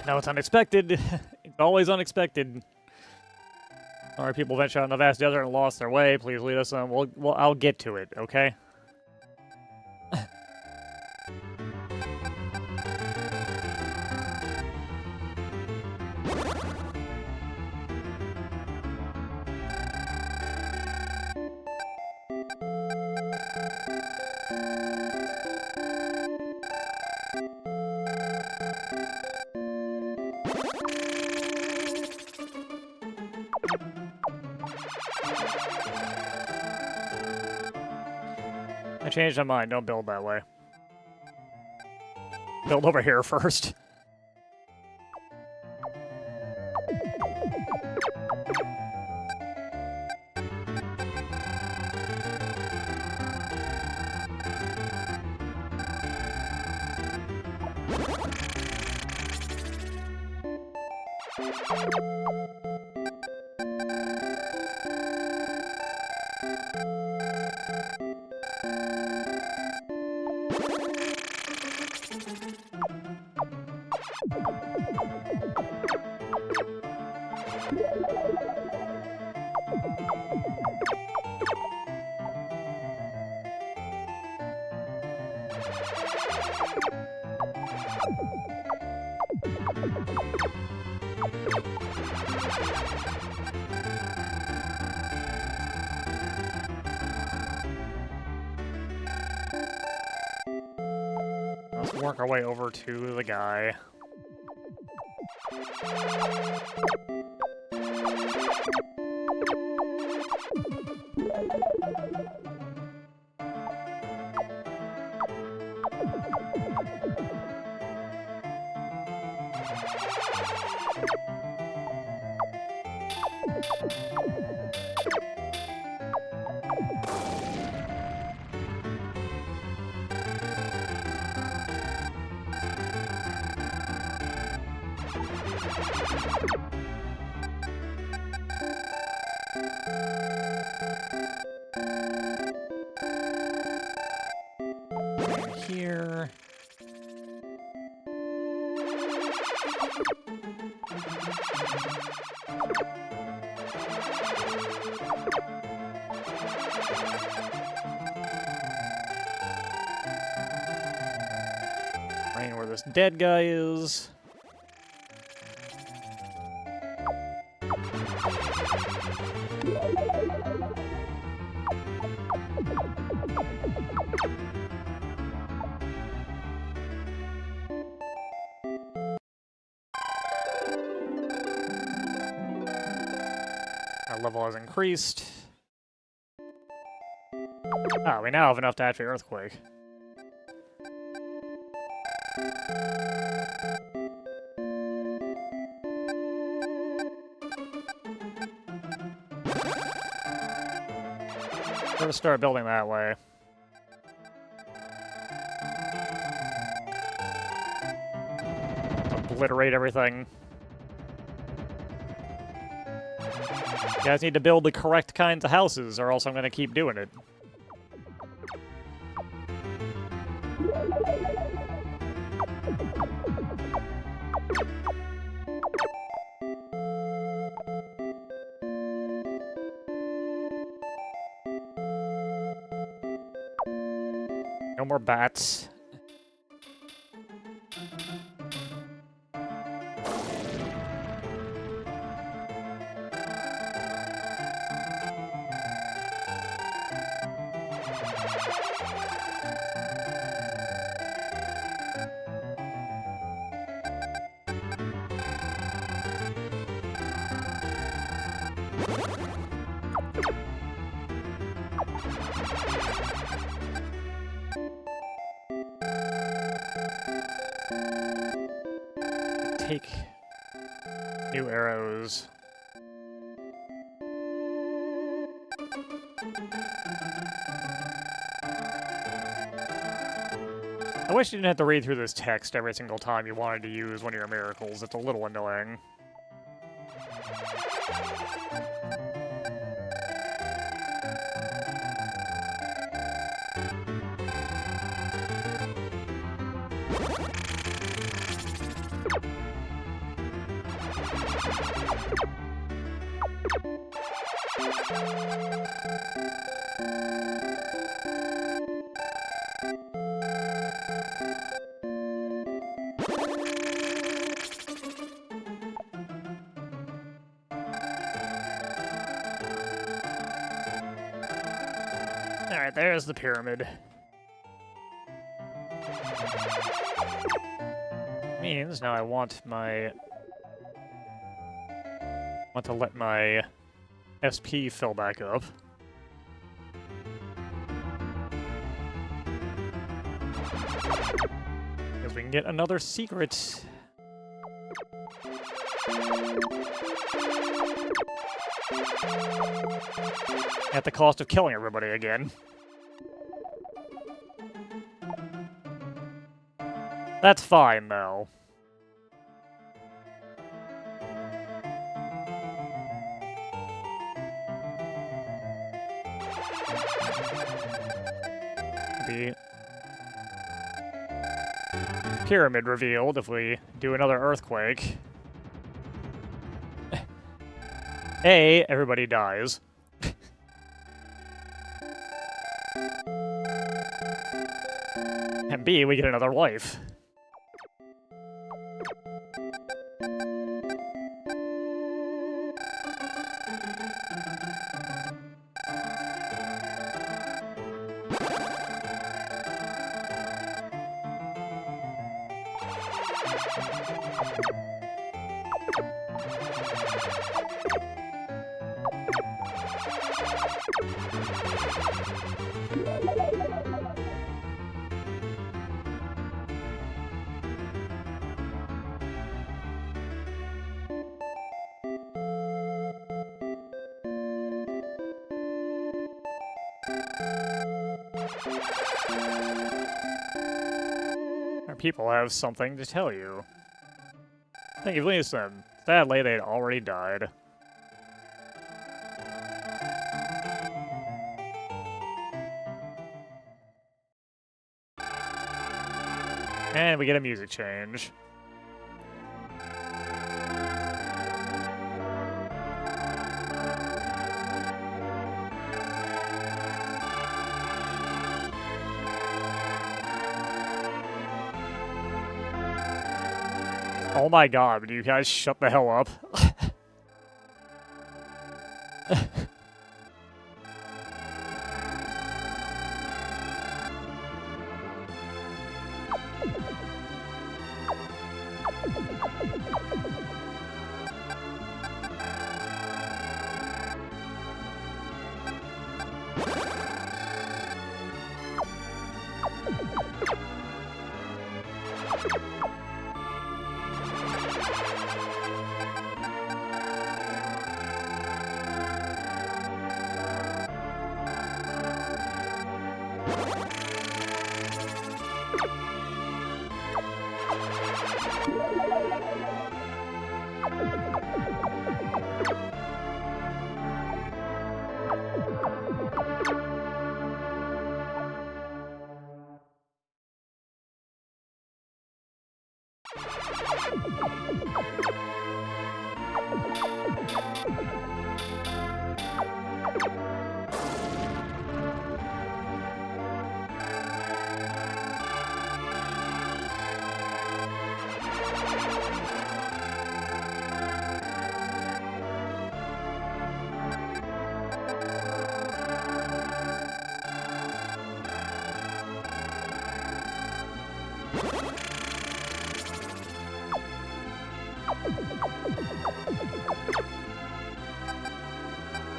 No, it's unexpected. It's always unexpected. Alright, people venture out in the vast desert and lost their way. Please lead us on. Well, I'll get to it, okay? I changed my mind. Don't build that way. Build over here first. Let's work our way over to the guy. Here. Right where this dead guy is. Our level has increased. Ah, we now have enough to activate Earthquake. We're gonna start building that way. Obliterate everything. You guys need to build the correct kinds of houses, or else I'm gonna keep doing it. No more bats. Take new arrows. I wish you didn't have to read through this text every single time you wanted to use one of your miracles. It's a little annoying. Alright, there's the pyramid. Means now I want to let my SP fill back up. Because we can get another secret. At the cost of killing everybody again. That's fine, though. The pyramid revealed if we do another earthquake. A, everybody dies. And B, we get another life. Our people have something to tell you. Thank you for listening. Sadly, they'd already died. And we get a music change. Oh my god, would you guys shut the hell up?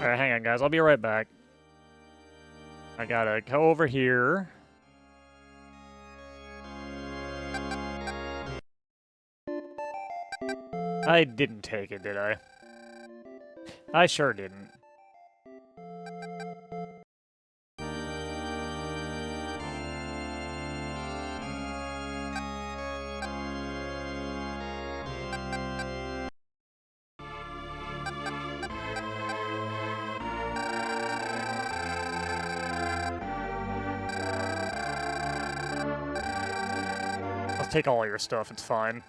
Alright, hang on, guys. I'll be right back. I gotta go over here. I didn't take it, did I? I sure didn't. I'll take all your stuff, it's fine.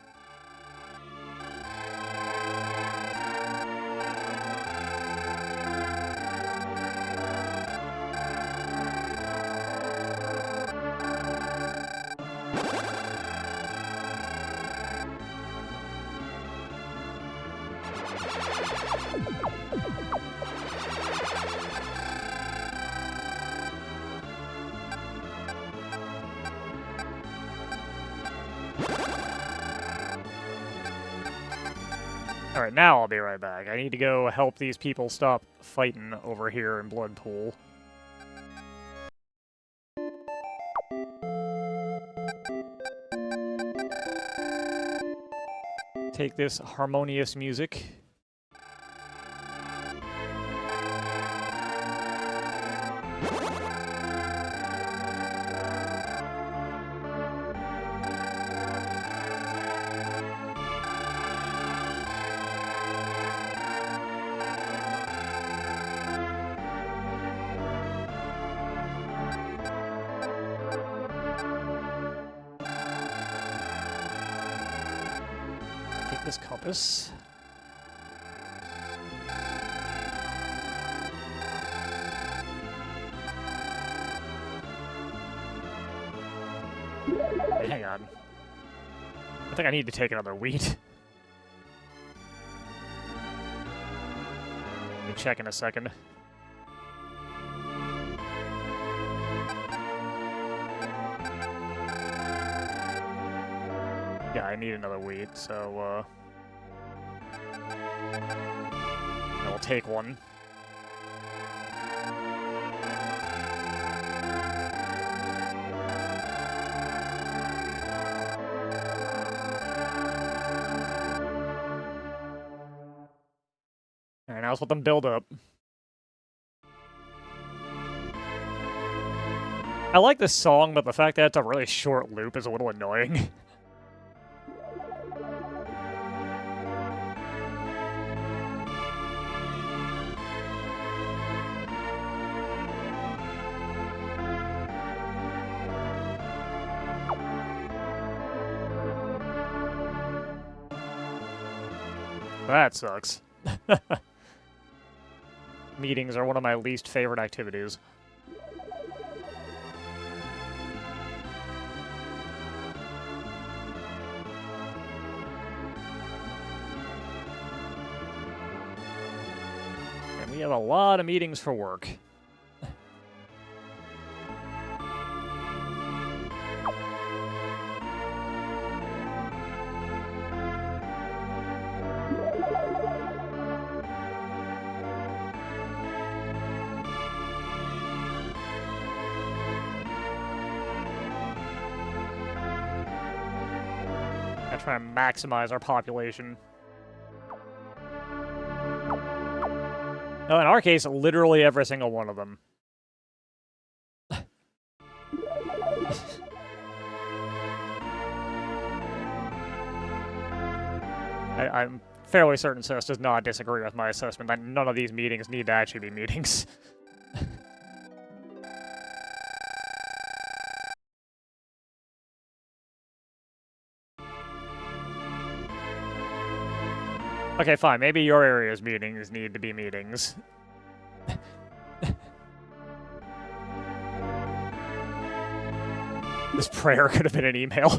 Alright, now I'll be right back. I need to go help these people stop fighting over here in Bloodpool. Take this harmonious music. Take this compass. I think I need to take another wheat. Let me check in a second. Yeah, I need another wheat, so, I'll take one. Alright, now let's let them build up. I like this song, but the fact that it's a really short loop is a little annoying. That sucks. Meetings are one of my least favorite activities. And we have a lot of meetings for work. I try and maximize our population. No, in our case, literally every single one of them. I'm fairly certain Sis does not disagree with my assessment that none of these meetings need to actually be meetings. Okay, fine. Maybe your area's meetings need to be meetings. This prayer could have been an email.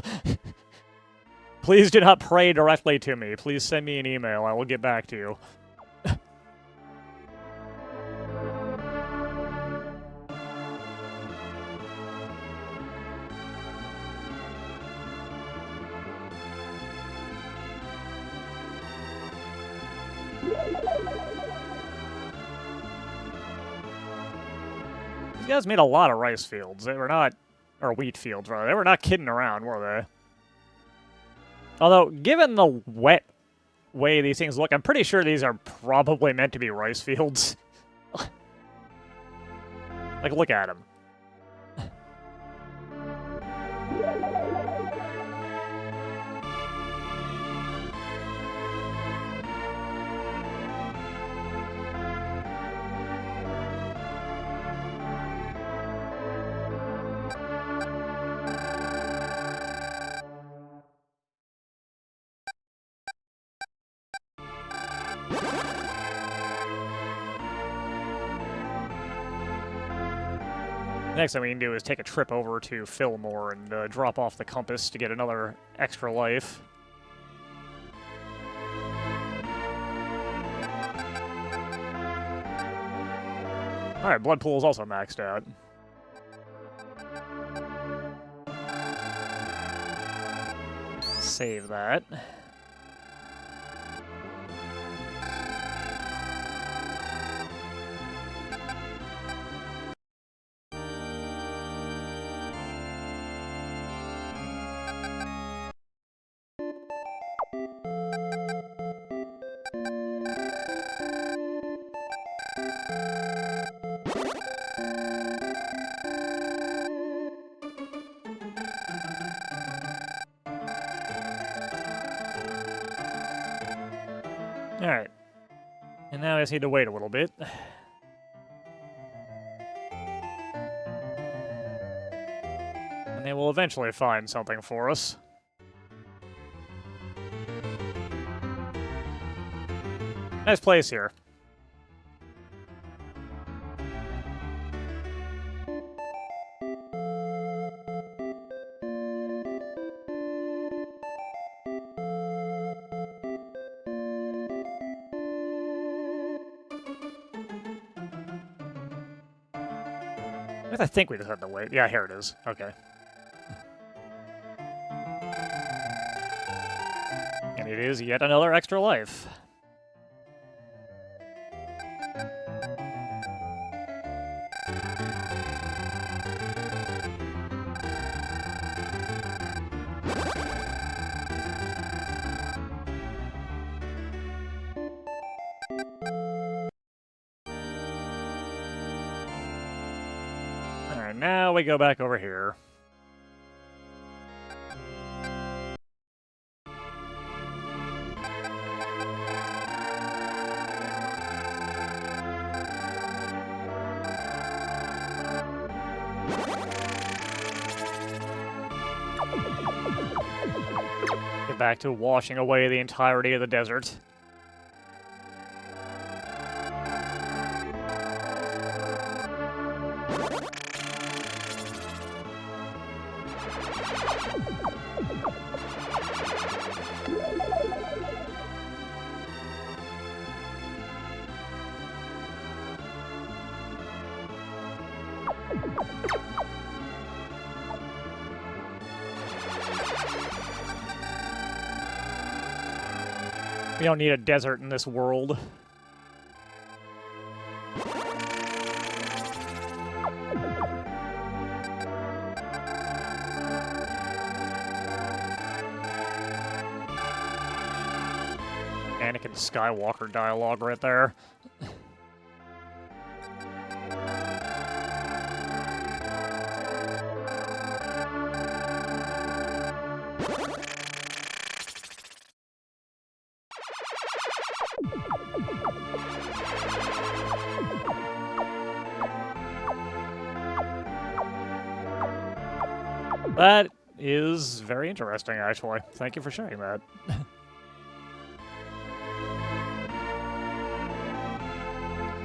Please do not pray directly to me. Please send me an email. I will get back to you. These guys made a lot of rice fields. They were not... Or wheat fields, rather. They were not kidding around, were they? Although, given the wet way these things look, I'm pretty sure these are probably meant to be rice fields. Like, look at them. Next thing we can do is take a trip over to Fillmore and drop off the compass to get another extra life. Alright, blood pool is also maxed out. Save that. Alright. And now I just need to wait a little bit. And they will eventually find something for us. Nice place here. I think we just had to wait. Yeah, here it is. Okay. And it is yet another extra life. Alright, now we go back over here. Get back to washing away the entirety of the desert. We don't need a desert in this world. Anakin Skywalker dialogue right there. That is very interesting, actually. Thank you for sharing that.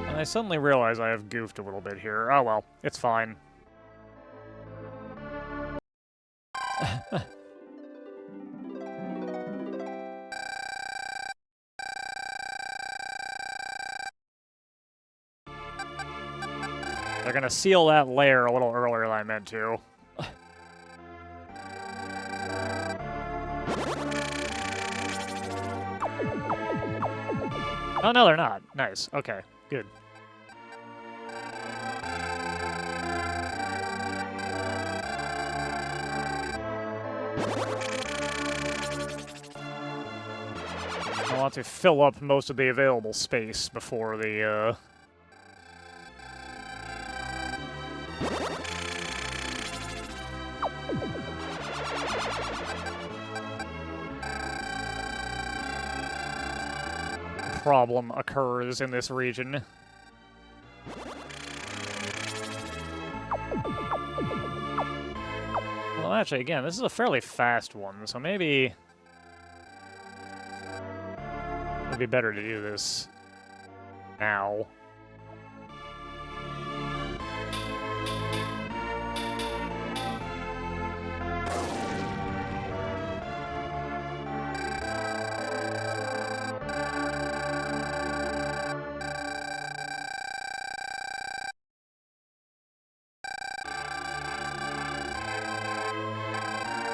And I suddenly realize I have goofed a little bit here. Oh well, it's fine. They're gonna seal that layer a little earlier than I meant to. Oh, no, they're not. Nice. Okay, good. I want to fill up most of the available space before the, problem occurs in this region. Well, actually, again, this is a fairly fast one, so maybe it would be better to do this now.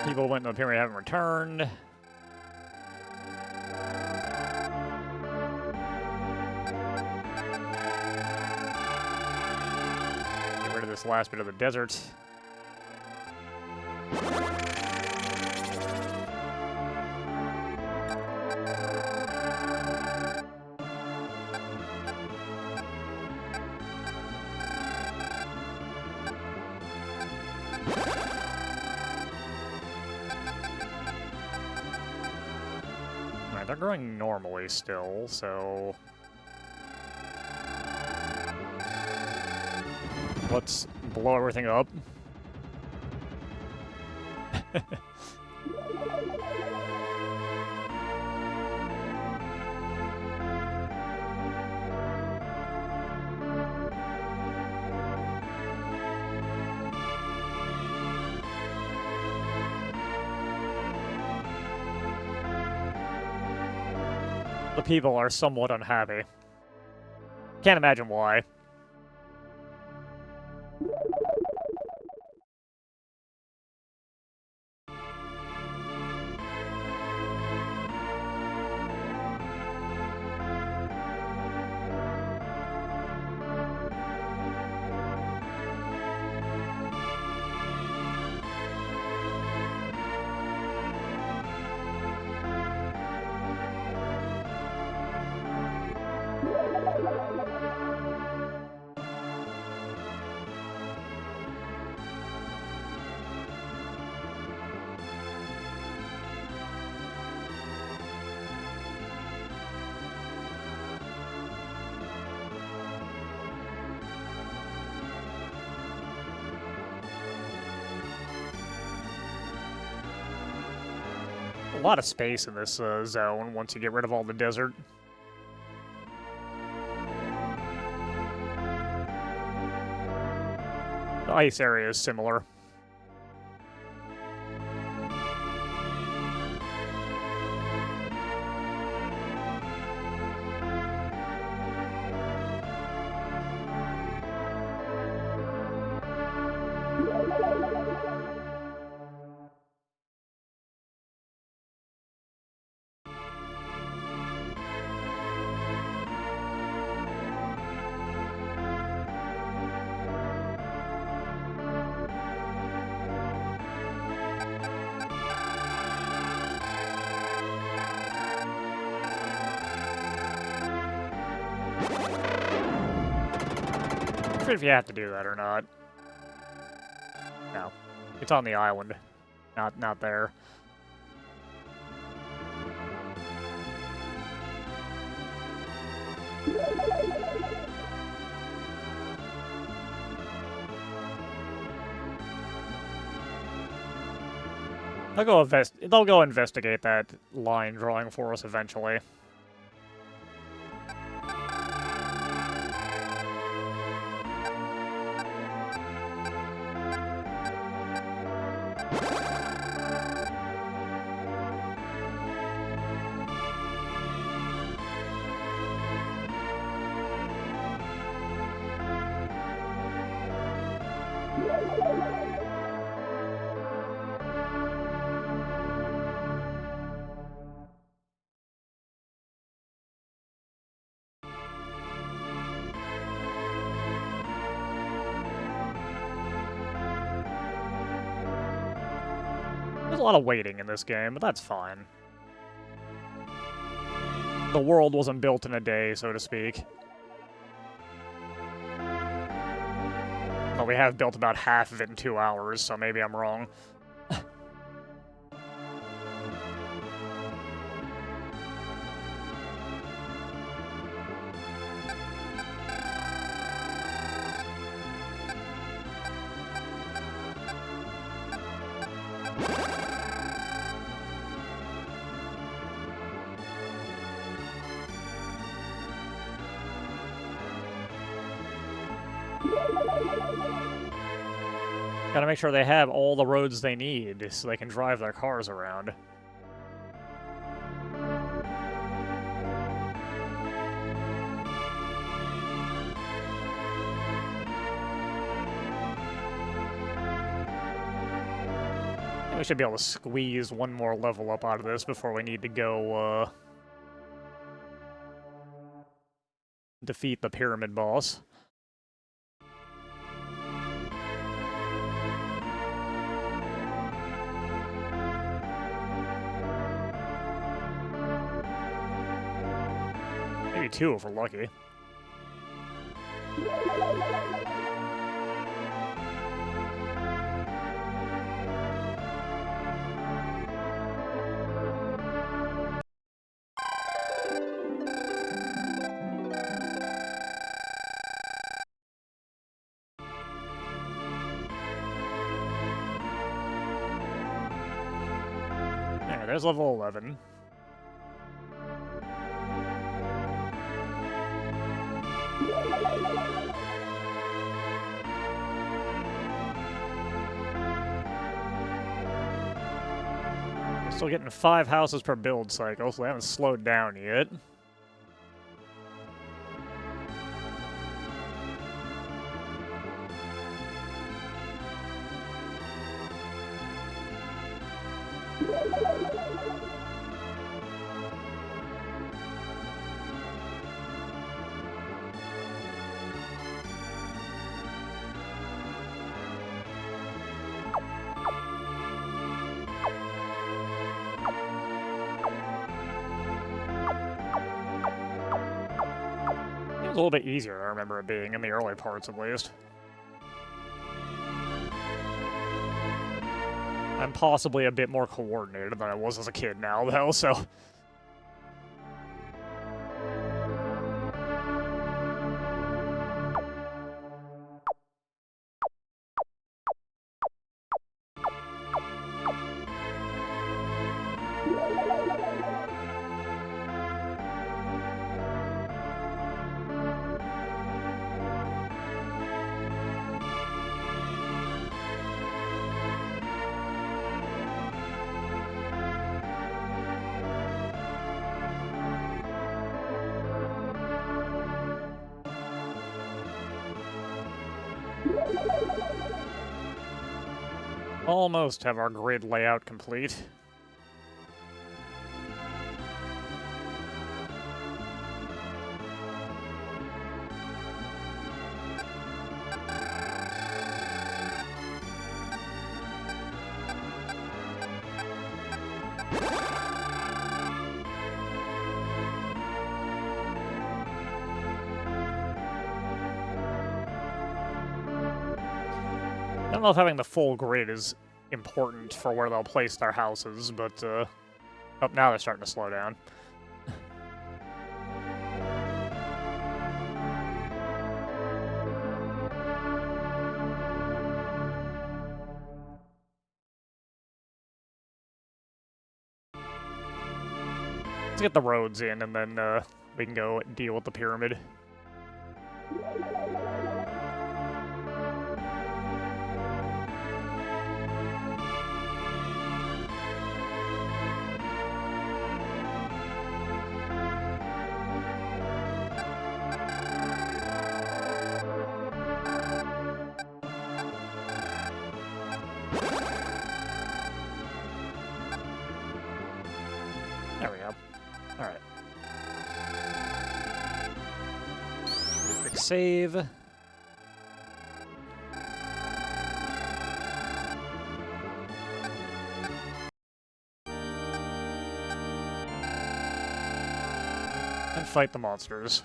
People went up here and haven't returned. Get rid of this last bit of the desert. They're growing normally still, so let's blow everything up. The people are somewhat unhappy. Can't imagine why. A lot of space in this zone once you get rid of all the desert. The ice area is similar. If you have to do that or not. No. It's on the island. Not there. They'll go investigate that line drawing for us eventually. There's a lot of waiting in this game, but that's fine. The world wasn't built in a day, so to speak. But we have built about half of it in 2 hours, so maybe I'm wrong. Gotta make sure they have all the roads they need so they can drive their cars around. We should be able to squeeze one more level up out of this before we need to go, defeat the pyramid boss. Maybe 2 if we're lucky. There, there's level 11. We're still getting 5 houses per build cycle, so they haven't slowed down yet. a little bit easier than I remember it being, in the early parts at least. I'm possibly a bit more coordinated than I was as a kid now, though, so... Almost have our grid layout complete. I don't know if having the full grid is important for where they'll place their houses, but, oh, now they're starting to slow down. Let's get the roads in, and then, we can go deal with the pyramid. There we go. Alright. Quick save. And fight the monsters.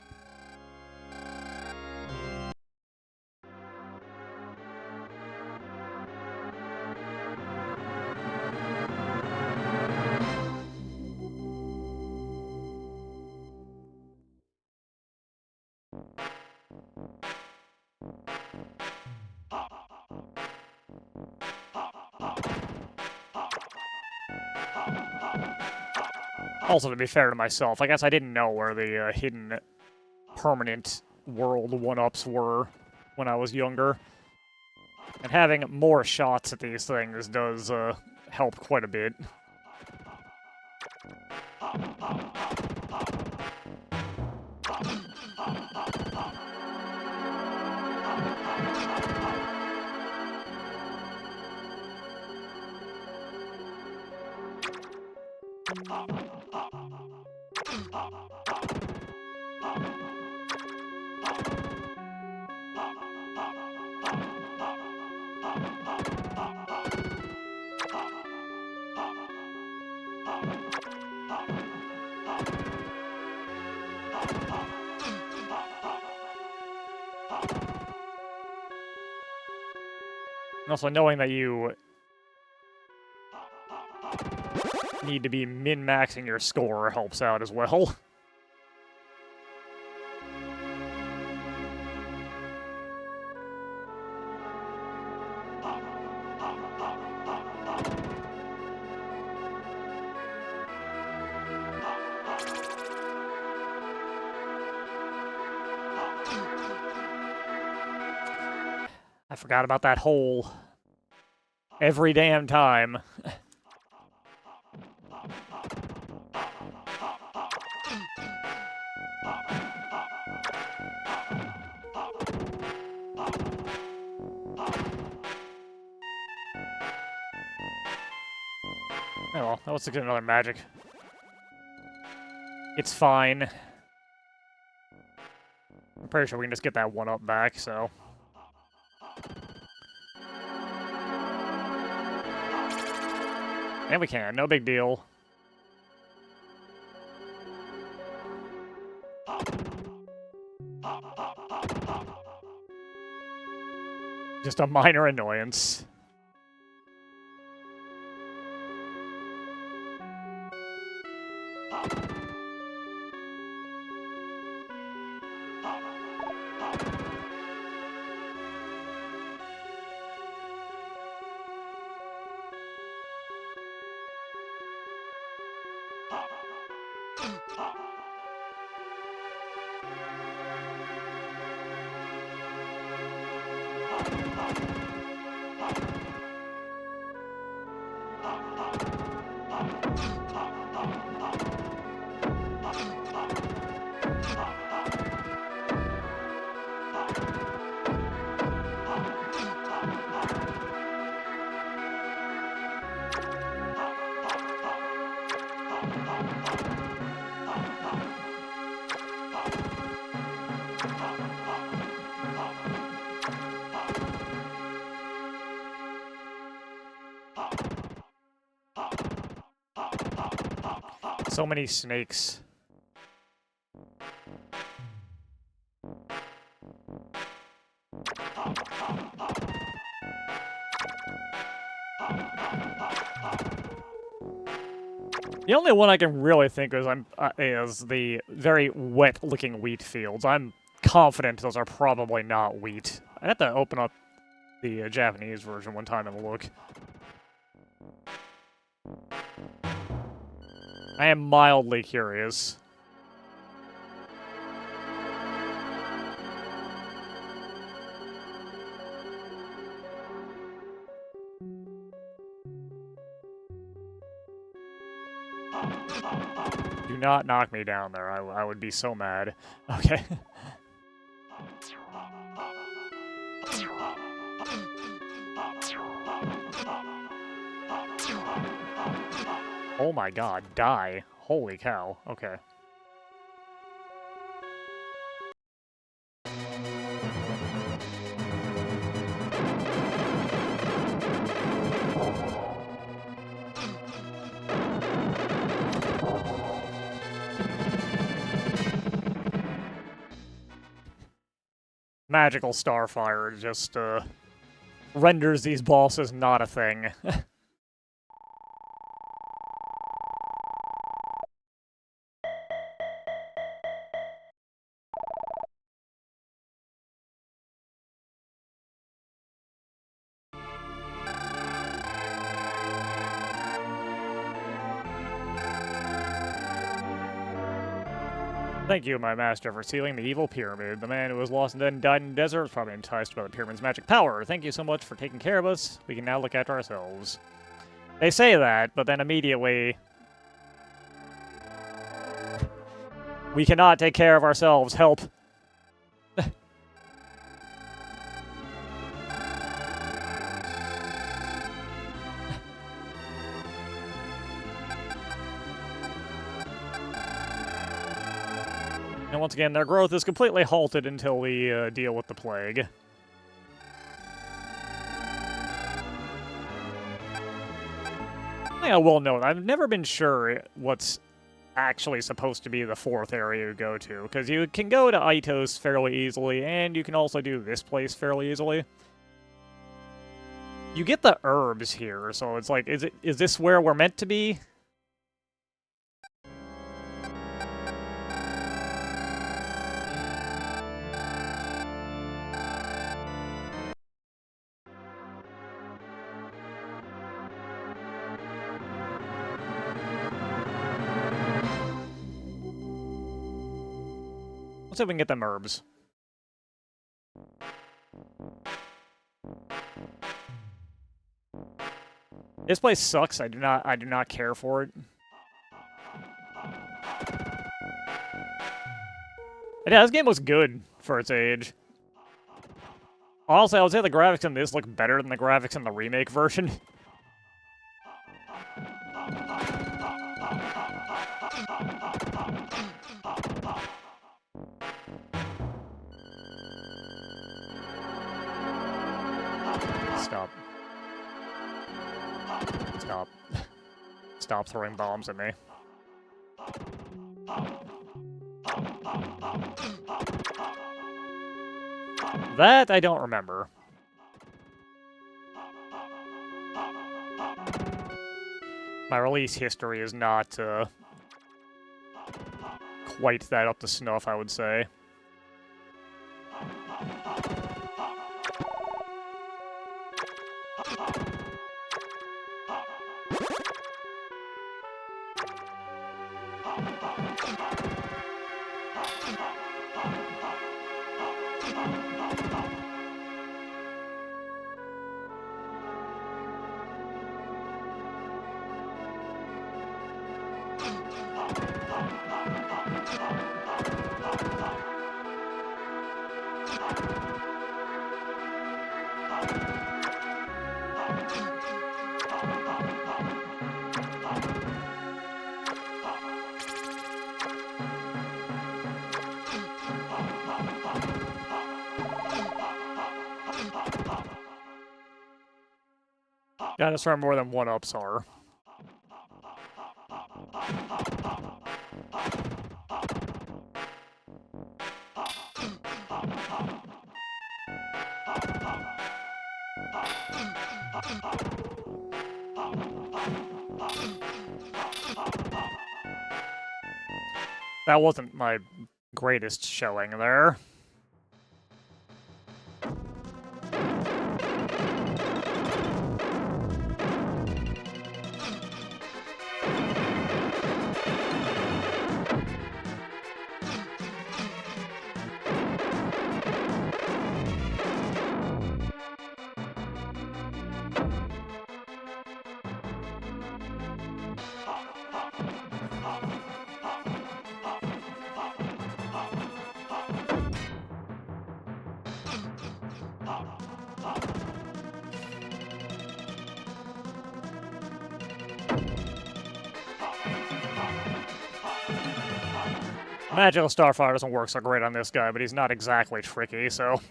Also, to be fair to myself, I guess I didn't know where the hidden permanent world 1-ups were when I was younger. And having more shots at these things does help quite a bit. And also knowing that you need to be min-maxing your score helps out as well. I forgot about that hole. Every damn time. Oh well, that was another magic. It's fine. I'm pretty sure we can just get that 1-up back, so... And we can, no big deal. Just a minor annoyance. So many snakes. The only one I can really think is the very wet-looking wheat fields. I'm confident those are probably not wheat. I have to open up the Japanese version one time and look. I am mildly curious. Do not knock me down there. I would be so mad. Okay. Oh my god, die. Holy cow. Okay. Magical Starfire just, renders these bosses not a thing. Thank you, my master, for sealing the evil pyramid. The man who was lost and then died in the desert was probably enticed by the pyramid's magic power. Thank you so much for taking care of us. We can now look after ourselves. They say that, but then immediately... We cannot take care of ourselves. Help. And once again, their growth is completely halted until we deal with the plague. I will note, I've never been sure what's actually supposed to be the fourth area you go to, because you can go to Aitos fairly easily, and you can also do this place fairly easily. You get the herbs here, so it's like, is this where we're meant to be? Let's see if we can get them herbs. This place sucks. I do not care for it. Yeah, this game looks good for its age. Honestly, I would say the graphics in this look better than the graphics in the remake version. Stop. Stop. Stop throwing bombs at me. That I don't remember. my release history is not quite that up to snuff, I would say. Gotta start more than one-ups are. That wasn't my greatest showing there. Magical Starfire doesn't work so great on this guy, but he's not exactly tricky, so...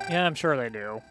Yeah, I'm sure they do.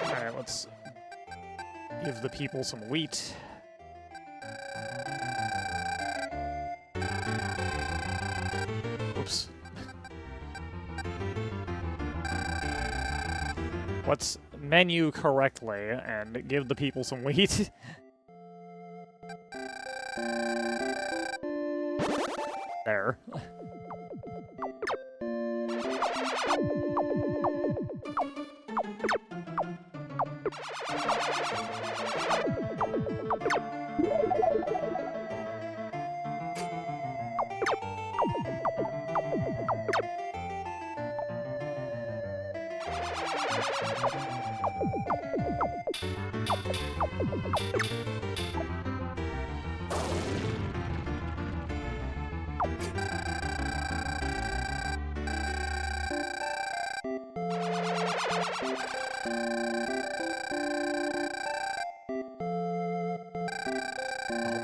Alright, let's give the people some wheat. Oops. Let's menu correctly and give the people some wheat. There.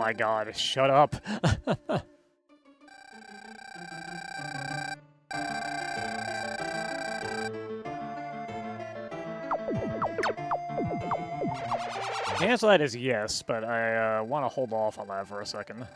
my god, shut up. The answer to that is yes, but I want to hold off on that for a second.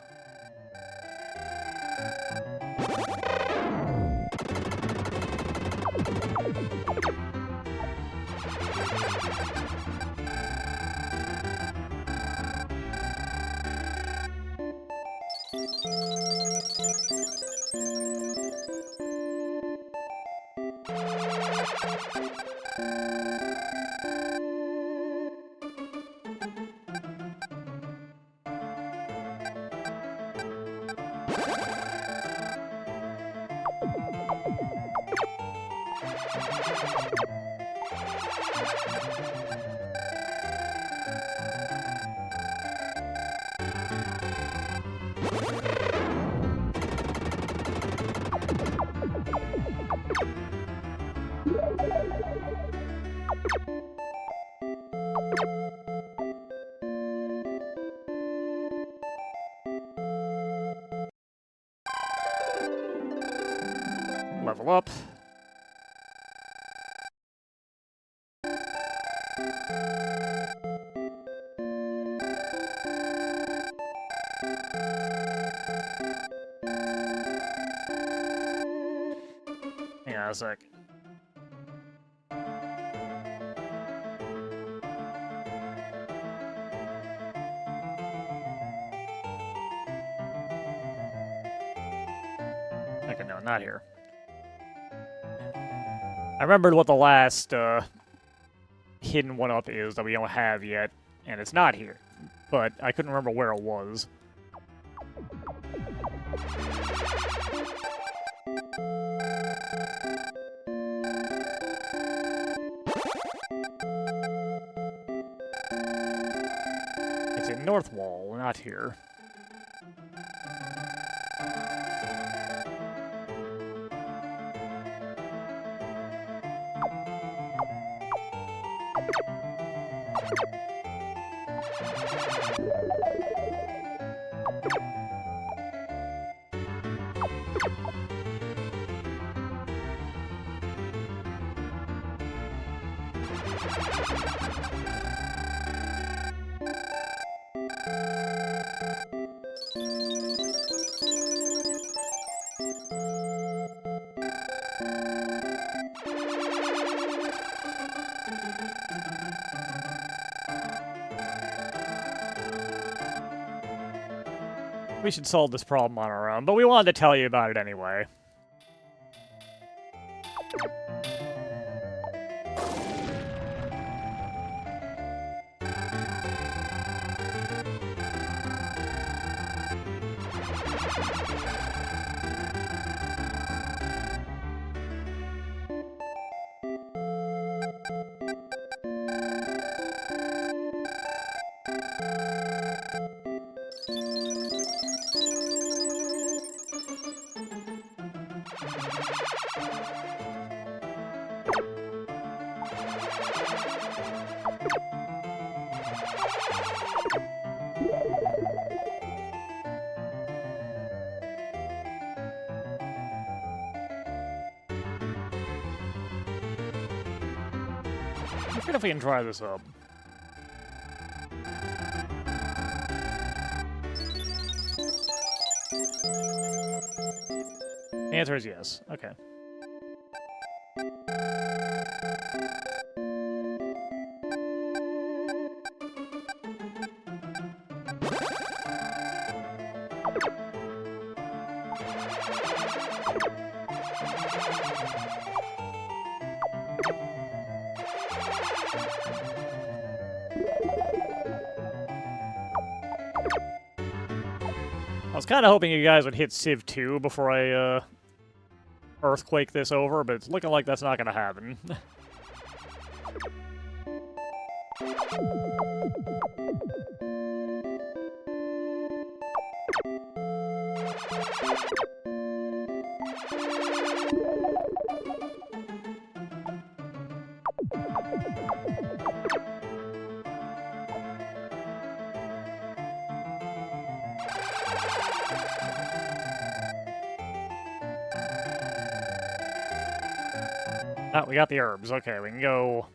Level up. Hang on a sec. Okay, no, not here. I remembered what the last hidden one-up is that we don't have yet, and it's not here. But I couldn't remember where it was. It's in North Wall, not here. We should solve this problem on our own, but we wanted to tell you about it anyway. I forget if we can try this up. The answer is yes. Okay. I was kind of hoping you guys would hit Civ 2 before I, Earthquake this over, but it's looking like that's not gonna happen. Oh, we got the herbs. Okay, we can go